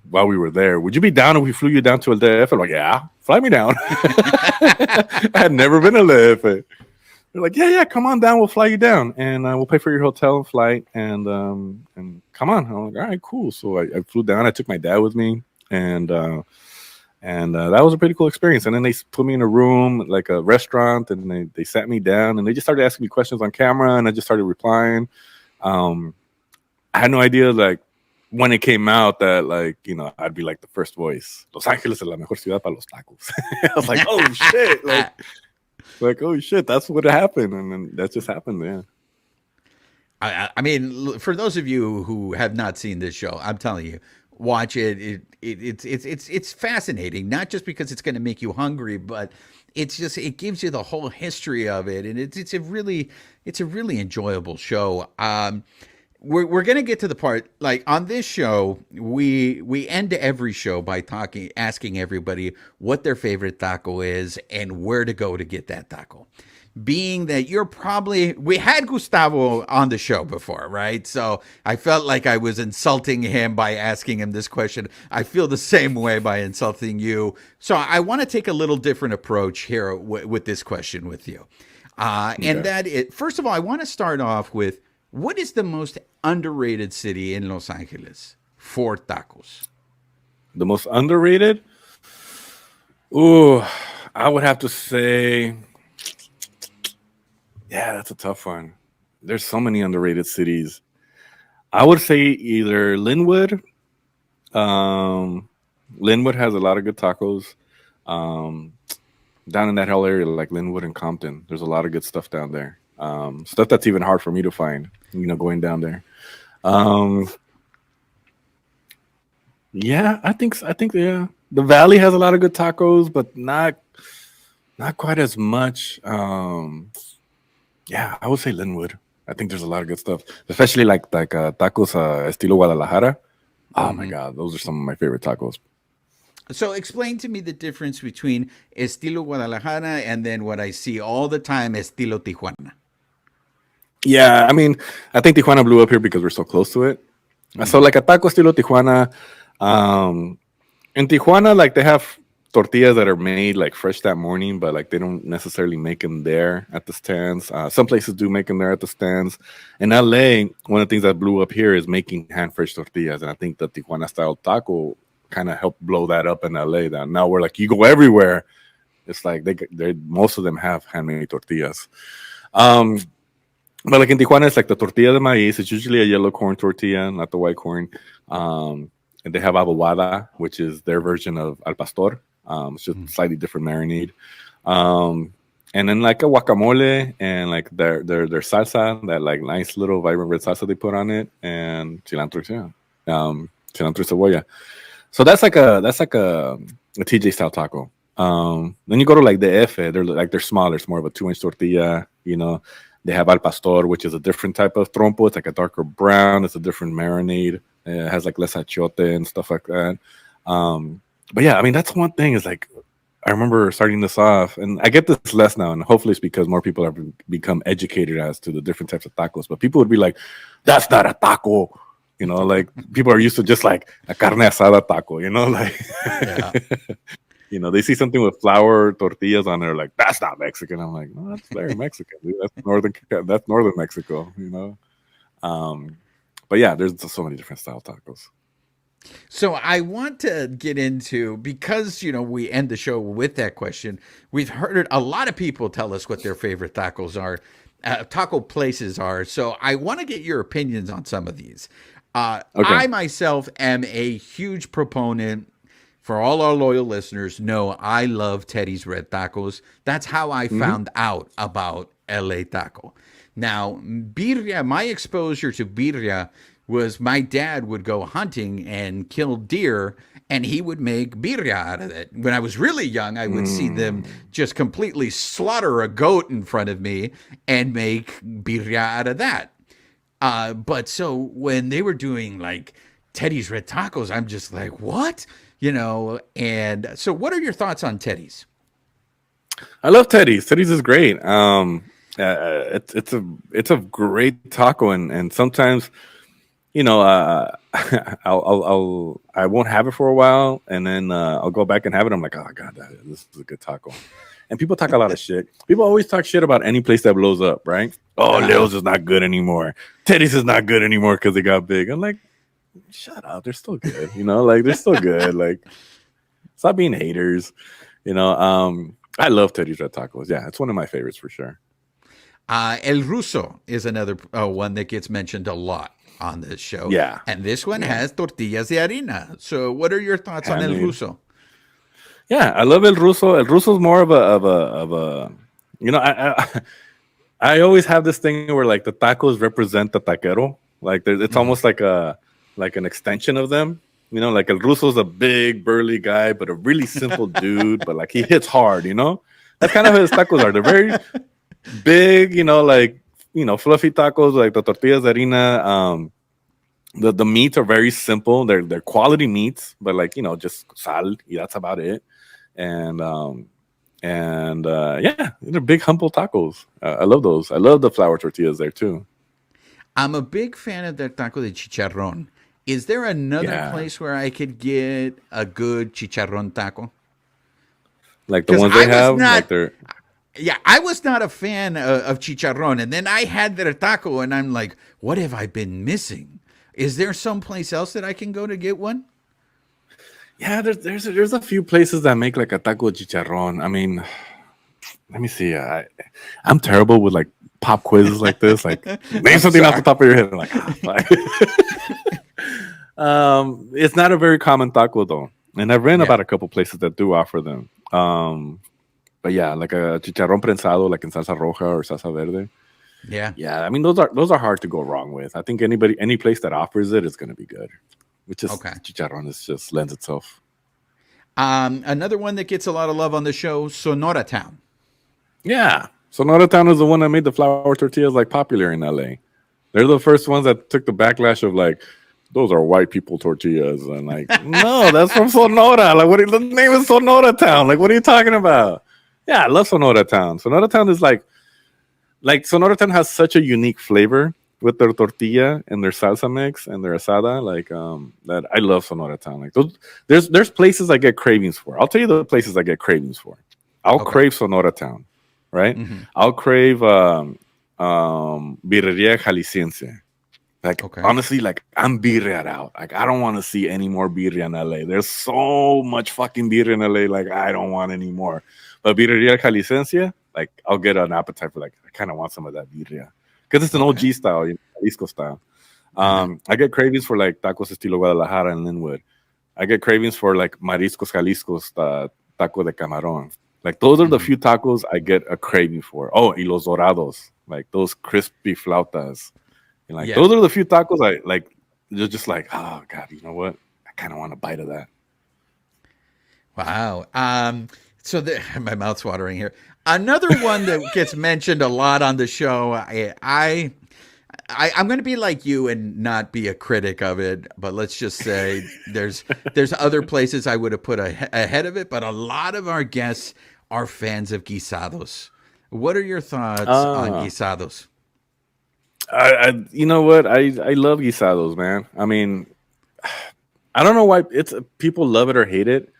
while we were there. Would you be down if we flew you down to El DF? I'm like, yeah, fly me down. I had never been to El DF. They're like, yeah, come on down. We'll fly you down, and we'll pay for your hotel and flight, and come on. I'm like, all right, cool. So I flew down. I took my dad with me, and that was a pretty cool experience. And then they put me in a room, like a restaurant, and they sat me down, and they just started asking me questions on camera, and I just started replying. I had no idea, like, when it came out that, like, I'd be like the first voice. Los Angeles es la mejor ciudad para los tacos. I was like, oh, shit. Like, oh, shit, that's what happened. And then that just happened, yeah. I mean, for those of you who have not seen this show, I'm telling you, watch it. It's fascinating. Not just because it's going to make you hungry, but it gives you the whole history of it, and it's a really enjoyable show. We're going to get to the part, like on this show, we end every show by asking everybody what their favorite taco is and where to go to get that taco. Being that we had Gustavo on the show before, right? So I felt like I was insulting him by asking him this question. I feel the same way by insulting you. So I want to take a little different approach here with this question with you. And that first of all, I want to start off with, what is the most underrated city in Los Angeles for tacos? The most underrated? Ooh, I would have to say, yeah, that's a tough one. There's so many underrated cities. I would say either Linwood. Linwood has a lot of good tacos. Down in that whole area, like Linwood and Compton, there's a lot of good stuff down there. Stuff that's even hard for me to find, going down there. Yeah, I think yeah. The Valley has a lot of good tacos, but not quite as much. Yeah, I would say Linwood. I think there's a lot of good stuff, especially like tacos estilo Guadalajara. Oh my God, those are some of my favorite tacos. So explain to me the difference between estilo Guadalajara and then what I see all the time, estilo Tijuana. Yeah, I mean, I think Tijuana blew up here because we're so close to it. So like a taco estilo Tijuana, in Tijuana, like they have tortillas that are made like fresh that morning, but like they don't necessarily make them there at the stands. Some places do make them there at the stands. In LA, one of the things that blew up here is making hand fresh tortillas, and I think the Tijuana style taco kind of helped blow that up in LA. That now we're like, you go everywhere, it's like they most of them have handmade tortillas. But like in Tijuana, it's like the tortilla de maíz. It's usually a yellow corn tortilla, not the white corn. And they have aguada, which is their version of al pastor. It's just slightly different marinade. And then like a guacamole and like their salsa, that like nice little vibrant red salsa they put on it, and cilantro, yeah. Cilantro cebolla. So that's like a a TJ style taco. Then you go to like the F, they're smaller. It's more of a 2 inch tortilla. They have al pastor, which is a different type of trompo. It's like a darker brown. It's a different marinade. It has like less achiote and stuff like that. But yeah, I mean that's one thing is like I remember starting this off, and I get this less now, and hopefully it's because more people have become educated as to the different types of tacos. But people would be like, "That's not a taco," like people are used to just like a carne asada taco, like. Yeah. They see something with flour tortillas on there, like that's not Mexican. I'm like, no, that's very Mexican. Dude. That's northern Mexico. But yeah, there's so many different style tacos. So I want to get into, because we end the show with that question. We've heard a lot of people tell us what their favorite tacos are, taco places are. So I want to get your opinions on some of these. Okay. I myself am a huge proponent. For all our loyal listeners, know I love Teddy's Red Tacos. That's how I found out about LA Taco. Now, birria, my exposure to birria was my dad would go hunting and kill deer, and he would make birria out of it. When I was really young, I would see them just completely slaughter a goat in front of me and make birria out of that. But so when they were doing like Teddy's Red Tacos, I'm just like, what? And so what are your thoughts on Teddy's? I love Teddy's. Teddy's is great. It's a great taco, and sometimes I won't have it for a while, and then I'll go back and have it. I'm like, oh god, this is a good taco. And people talk a lot of shit. People always talk shit about any place that blows up, right? Oh, Leo's is not good anymore. Teddy's is not good anymore because they got big. I'm like, shut up. They're still good. Like they're still good. Like, stop being haters. I love Teddy's Red Tacos. Yeah, it's one of my favorites for sure. El Ruso is another one that gets mentioned a lot on this show. Yeah. And this one has tortillas de harina. So what are your thoughts on El Ruso? Yeah, I love El Ruso. El Ruso's more of a I always have this thing where like the tacos represent the taquero. Like it's almost like an extension of them. Like El Ruso's a big burly guy, but a really simple dude, but like he hits hard, That's kind of how his tacos are. They're very big, fluffy tacos, like the tortillas de harina. The meats are very simple. They're quality meats, but like, just sal, that's about it. And yeah, they're big humble tacos. I love those. I love the flour tortillas there too. I'm a big fan of their taco de chicharrón. Is there another place where I could get a good chicharrón taco? Like the ones they have? Yeah, I was not a fan of chicharrón. And then I had their taco and I'm like, what have I been missing? Is there someplace else that I can go to get one? Yeah, there's a few places that make like a taco chicharrón. I mean, let me see. I'm terrible with like pop quizzes like this. Like name something off the top of your head. I'm like, it's not a very common taco though, and I've read about a couple places that do offer them. But yeah, like a chicharrón prensado, like in salsa roja or salsa verde. Yeah. I mean, those are hard to go wrong with. I think any place that offers it is going to be good. Which is chicharrón just lends itself. Another one that gets a lot of love on the show, Sonora Town. Yeah, Sonora Town is the one that made the flour tortillas like popular in LA. They're the first ones that took the backlash of like, those are white people tortillas, and like, no, that's from Sonora. Like, the name is Sonora Town. Like, what are you talking about? Yeah, I love Sonora Town. Sonora Town is like Sonora Town has such a unique flavor with their tortilla and their salsa mix and their asada, like that I love Sonora Town. Like there's places I get cravings for. I'll tell you the places I get cravings for. I'll crave Sonora Town, right? Mm-hmm. I'll crave Birreria Jalisciense. Like honestly, like I'm birria out. Like I don't want to see any more birria in LA. There's so much fucking birria in LA. Like I don't want any more. But Birreria Jalisciense, like I'll get an appetite for like I kind of want some of that birria. Because it's an OG style, Jalisco style. I get cravings for like tacos estilo Guadalajara and Linwood. I get cravings for like mariscos Jalisco's taco de camarón. Like those are the few tacos I get a craving for. Oh, y los dorados, like those crispy flautas. And like those are the few tacos I like. You're just like, oh god, you know what? I kind of want a bite of that. Wow. My mouth's watering here. Another one that gets mentioned a lot on the show. I'm going to be like you and not be a critic of it, but let's just say there's other places I would have put ahead of it. But a lot of our guests are fans of guisados. What are your thoughts on Ah, guisados? you know what? I love guisados, man. I mean, I don't know why it's people love it or hate it.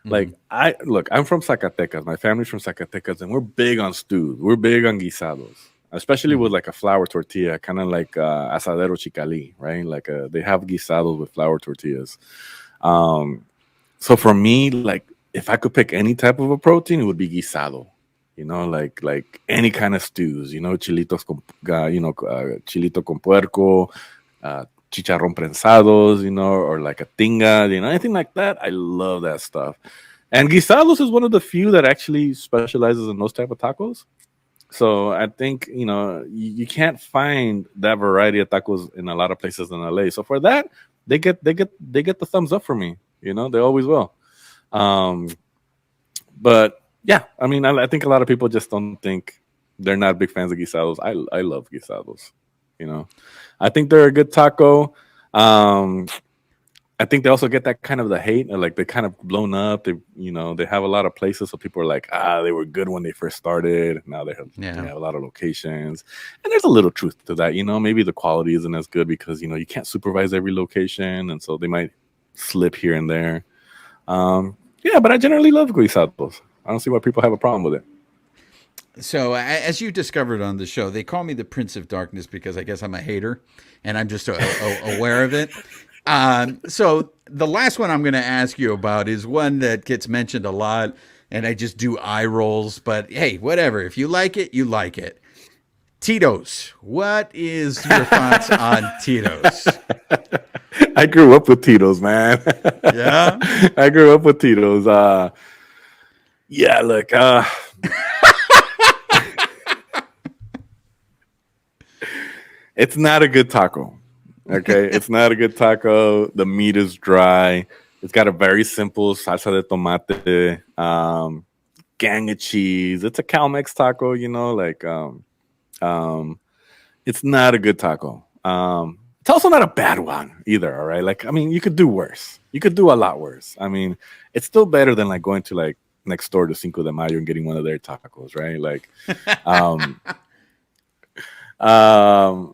Hmm. Like I'm from Zacatecas. My family's from Zacatecas, and we're big on stews. We're big on guisados, especially with Hmm. like a flour tortilla, kind of like asadero chicali, right? Like they have guisados with flour tortillas. Um, so for me, like if I could pick any type of a protein, it would be guisado. Like any kind of stews. Chilitos con, chilito con puerco, chicharrón prensados, or like a tinga, anything like that. I love that stuff. And guisados is one of the few that actually specializes in those type of tacos. So I think you can't find that variety of tacos in a lot of places in LA. So for that, they get the thumbs up for me. They always will. Um, but yeah, I mean, I think a lot of people just don't think they're not big fans of guisados. I love guisados. You know, I think they're a good taco. Um, I think they also get that kind of the hate, or like they kind of blown up. They have a lot of places, so people are like, they were good when they first started. Now they Yeah. have a lot of locations, and there's a little truth to that. Maybe the quality isn't as good because you can't supervise every location, and so they might slip here and there. Yeah, but I generally love guisados. I don't see why people have a problem with it. So, as you discovered on the show, they call me the Prince of Darkness because I guess I'm a hater and I'm just aware of it. So, the last one I'm going to ask you about is one that gets mentioned a lot, and I just do eye rolls. But hey, whatever. If you like it, you like it. Tito's. What is your thoughts on Tito's? I grew up with Tito's, man. Yeah. I grew up with Tito's. Yeah, look, it's not a good taco. Okay, it's not a good taco. The meat is dry. It's got a very simple salsa de tomate, gang of cheese. It's a Calmex taco, um, it's not a good taco. It's also not a bad one either. All right, like I mean, you could do worse. You could do a lot worse. I mean, it's still better than like going to like next door to Cinco de Mayo and getting one of their tacos, right? Like, um,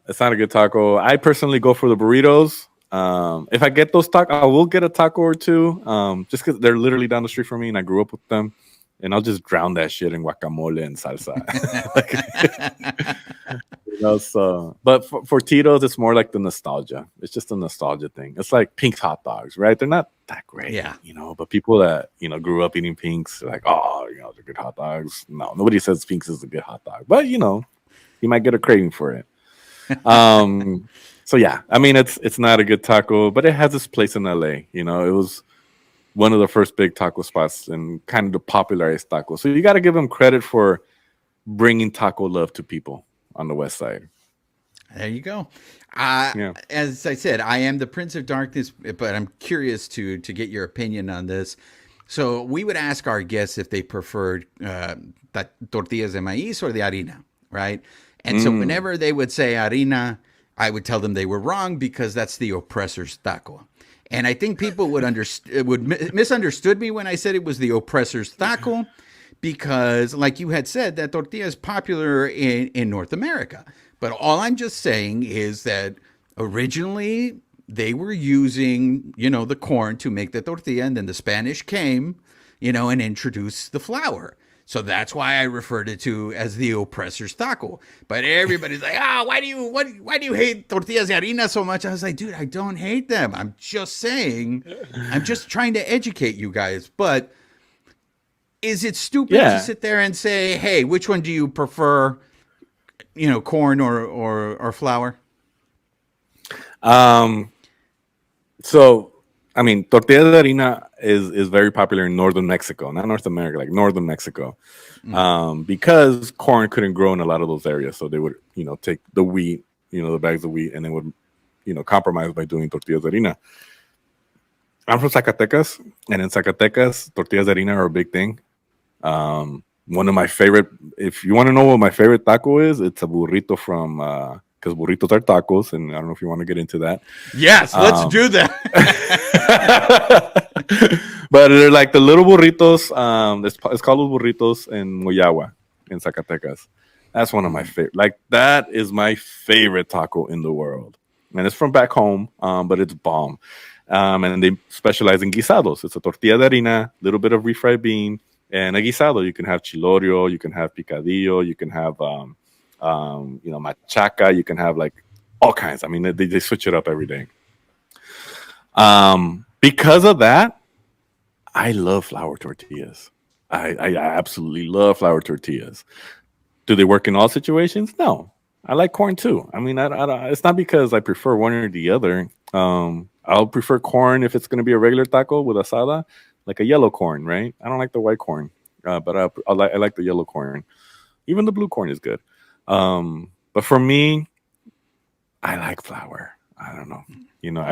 it's not a good taco. I personally go for the burritos. If I get those tacos, I will get a taco or two. Just because they're literally down the street from me and I grew up with them, and I'll just drown that shit in guacamole and salsa. So, but for Tito's, it's more like the nostalgia. It's just a nostalgia thing. It's like Pink's hot dogs, right? They're not that great, Yeah. but people that grew up eating Pinks, are like, oh, they're good hot dogs. No, nobody says Pink's is a good hot dog, but you might get a craving for it. Um, so yeah, I mean, it's not a good taco, but it has its place in LA. It was one of the first big taco spots and kind of the popularized taco. So you got to give them credit for bringing taco love to people on the West Side. There you go. Yeah. As I said, I am the Prince of Darkness, but I'm curious to get your opinion on this. So we would ask our guests if they preferred tortillas de maíz or de harina, right? And so Mm. whenever they would say harina, I would tell them they were wrong because that's the oppressor's taco. And I think people would misunderstood me when I said it was the oppressor's taco because, like you had said, that tortilla is popular in North America. But all I'm just saying is that originally they were using, the corn to make the tortilla, and then the Spanish came, and introduced the flour. So that's why I referred it to as the oppressor's taco. But everybody's like, why do you hate tortillas de harina so much? I was like, dude, I don't hate them. I'm just saying, I'm just trying to educate you guys. But is it stupid to Yeah. sit there and say, hey, which one do you prefer? Corn or flour? Um, so, I mean, tortilla de harina is very popular in northern Mexico, not North America, like northern Mexico, because corn couldn't grow in a lot of those areas. So they would, take the wheat, the bags of wheat, and they would, compromise by doing tortillas de harina. I'm from Zacatecas, and in Zacatecas, tortillas de harina are a big thing. One of my favorite, if you want to know what my favorite taco is, it's a burrito from, because burritos are tacos, and I don't know if you want to get into that. Yes, let's Um, do that. but they're like the little burritos. It's called los burritos in Moyagua, in Zacatecas. That's one of my favorite. Like that is my favorite taco in the world, and it's from back home, but it's bomb. And they specialize in guisados. It's a tortilla de harina, little bit of refried bean, and a guisado. You can have chilorio, you can have picadillo, you can have machaca, you can have like all kinds. I mean, they switch it up every day. Because of that, I love flour tortillas. I absolutely love flour tortillas. Do they work in all situations? No. I like corn too. I mean, it's not because I prefer one or the other. I'll prefer corn if it's going to be a regular taco with asada, like a yellow corn, right? I don't like the white corn, but I like the yellow corn. Even the blue corn is good. But for me, I like flour. I don't know.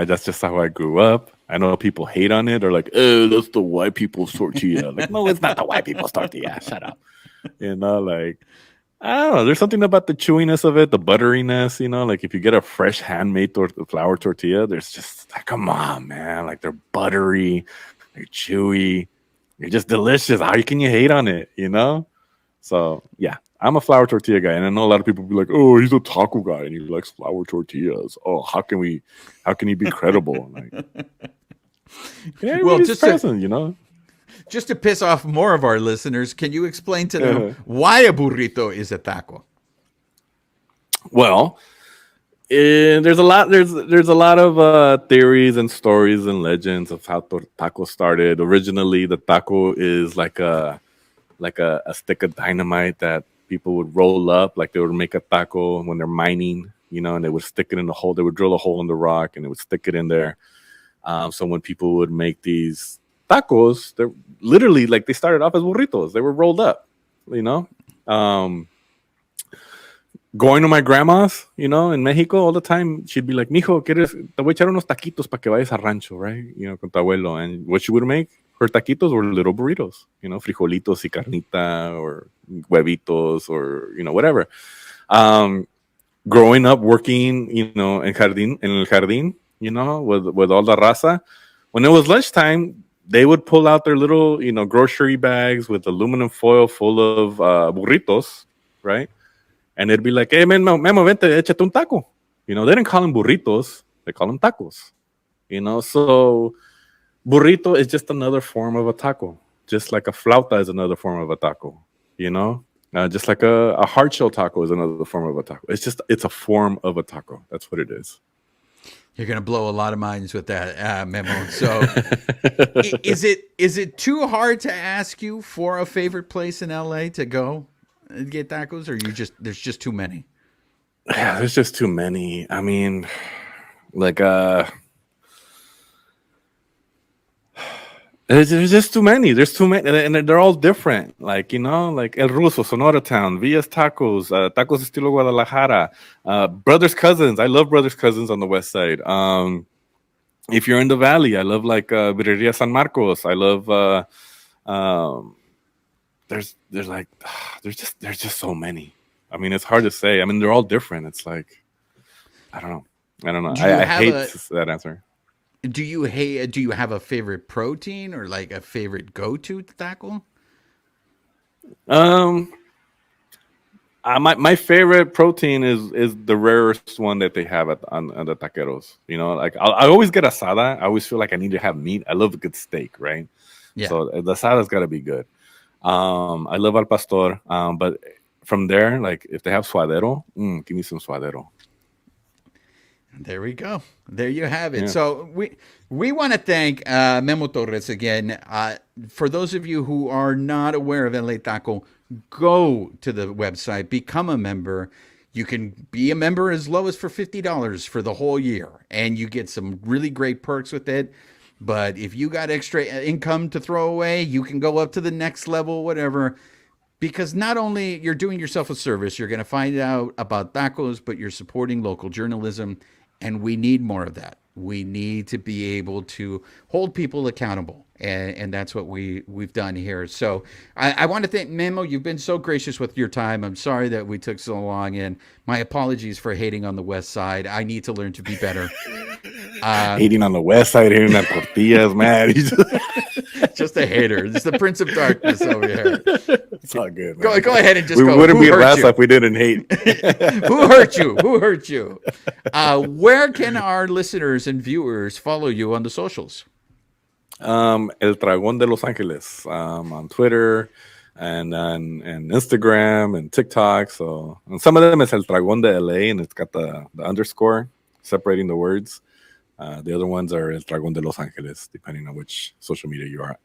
That's just how I grew up. I know people hate on it or like, oh, that's the white people's tortilla. Like, no, it's not the white people's tortilla. Shut up. Like, I don't know. There's something about the chewiness of it, the butteriness, like if you get a fresh handmade flour tortilla, there's just, like, come on, man. Like they're buttery, they're chewy, they're just delicious. How can you hate on it, So, yeah, I'm a flour tortilla guy. And I know a lot of people be like, oh, he's a taco guy and he likes flour tortillas. Oh, how can he be credible? Like, yeah, Well, just just to piss off more of our listeners, can you explain to them why a burrito is a taco? Well, there's a lot of theories and stories and legends of how taco started. Originally, the taco is like a stick of dynamite that people would roll up, like they would make a taco when they're mining, and they would stick it in the hole. They would drill a hole in the rock and they would stick it in there. So when people would make these tacos, they're literally like they started off as burritos. They were rolled up, Going to my grandma's, in Mexico all the time, she'd be like, mijo, ¿quieres? Te voy a echar unos taquitos para que vayas a rancho, right? Con tu abuelo. And what she would make, her taquitos were little burritos, frijolitos y carnita or huevitos or, whatever. Growing up working, in el jardín, with all the raza, when it was lunchtime, they would pull out their little, grocery bags with aluminum foil full of burritos, right? And they'd be like, hey, Memo, vente, échate un taco. They didn't call them burritos. They call them tacos. So burrito is just another form of a taco. Just like a flauta is another form of a taco. Just like a hard shell taco is another form of a taco. It's a form of a taco. That's what it is. You're going to blow a lot of minds with that, Memo. So is it too hard to ask you for a favorite place in LA to go and get tacos, or there's just too many? Yeah, there's just too many. I mean, like there's just too many. There's too many, and they're all different. Like like El Ruso, Sonora Town, Villa's Tacos, Tacos Estilo Guadalajara, Brothers Cousins. I love Brothers Cousins on the west side. If you're in the valley, I love like Birreria San Marcos. I love. There's just so many. I mean, it's hard to say. I mean, they're all different. It's like, I don't know. I hate that answer. Do you have a favorite protein or like a favorite go-to taco? My favorite protein is the rarest one that they have on the taqueros. Like I always get asada. I always feel like I need to have meat. I love a good steak, right? Yeah. So the asada's got to be good. I love al pastor, but from there, like if they have suadero, give me some suadero. There we go. There you have it. Yeah. So we want to thank Memo Torres again. For those of you who are not aware of LA Taco, go to the website, become a member. You can be a member as low as for $50 for the whole year, and you get some really great perks with it. But if you got extra income to throw away, you can go up to the next level, whatever. Because not only you're doing yourself a service, you're going to find out about tacos, but you're supporting local journalism. And we need more of that. we need to be able to hold people accountable. And that's what we've done here. So I want to thank Memo. You've been so gracious with your time. I'm sorry that we took so long, and my apologies for hating on the West Side. I need to learn to be better. Hating on the West Side, hating on tortillas, man. Just a hater. It's the Prince of Darkness over here. It's all good, man. Go ahead and just we go. wouldn't Who be hurt last you? if we didn't hate. Who hurt you? Who hurt you? Where can our listeners and viewers follow you on the socials? El Dragón de Los Angeles on Twitter and Instagram and TikTok. So and some of them is El Dragón de LA, and it's got the underscore separating the words. The other ones are El Dragón de Los Angeles, depending on which social media you are at.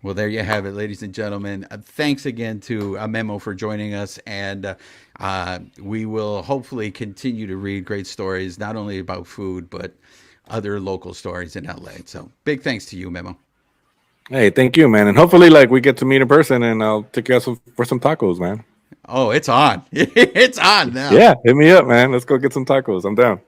Well, there you have it, ladies and gentlemen. Thanks again to Memo for joining us, and we will hopefully continue to read great stories, not only about food, but other local stories in LA. So big thanks to you, Memo. Hey, thank you, man. And hopefully, like, we get to meet in person, and I'll take you out for some tacos, man. Oh, it's on. It's on now. Yeah, hit me up, man. Let's go get some tacos. I'm down.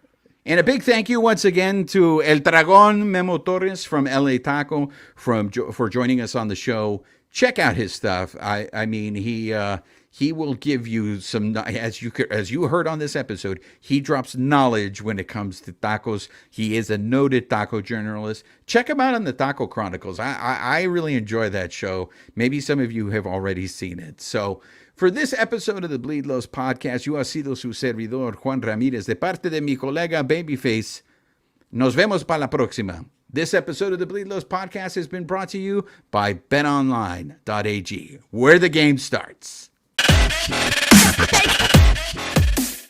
And a big thank you once again to El Dragón Memo Torres from LA Taco for joining us on the show. Check out his stuff. I mean, he will give you some, as you heard on this episode, he drops knowledge when it comes to tacos. He is a noted taco journalist. Check him out on the Taco Chronicles. I really enjoy that show. Maybe some of you have already seen it. So for this episode of the Bleed Los Podcast, yo ha sido su servidor, Juan Ramírez, de parte de mi colega Babyface. Nos vemos para la próxima. This episode of the Bleed Los Podcast has been brought to you by betonline.ag, where the game starts.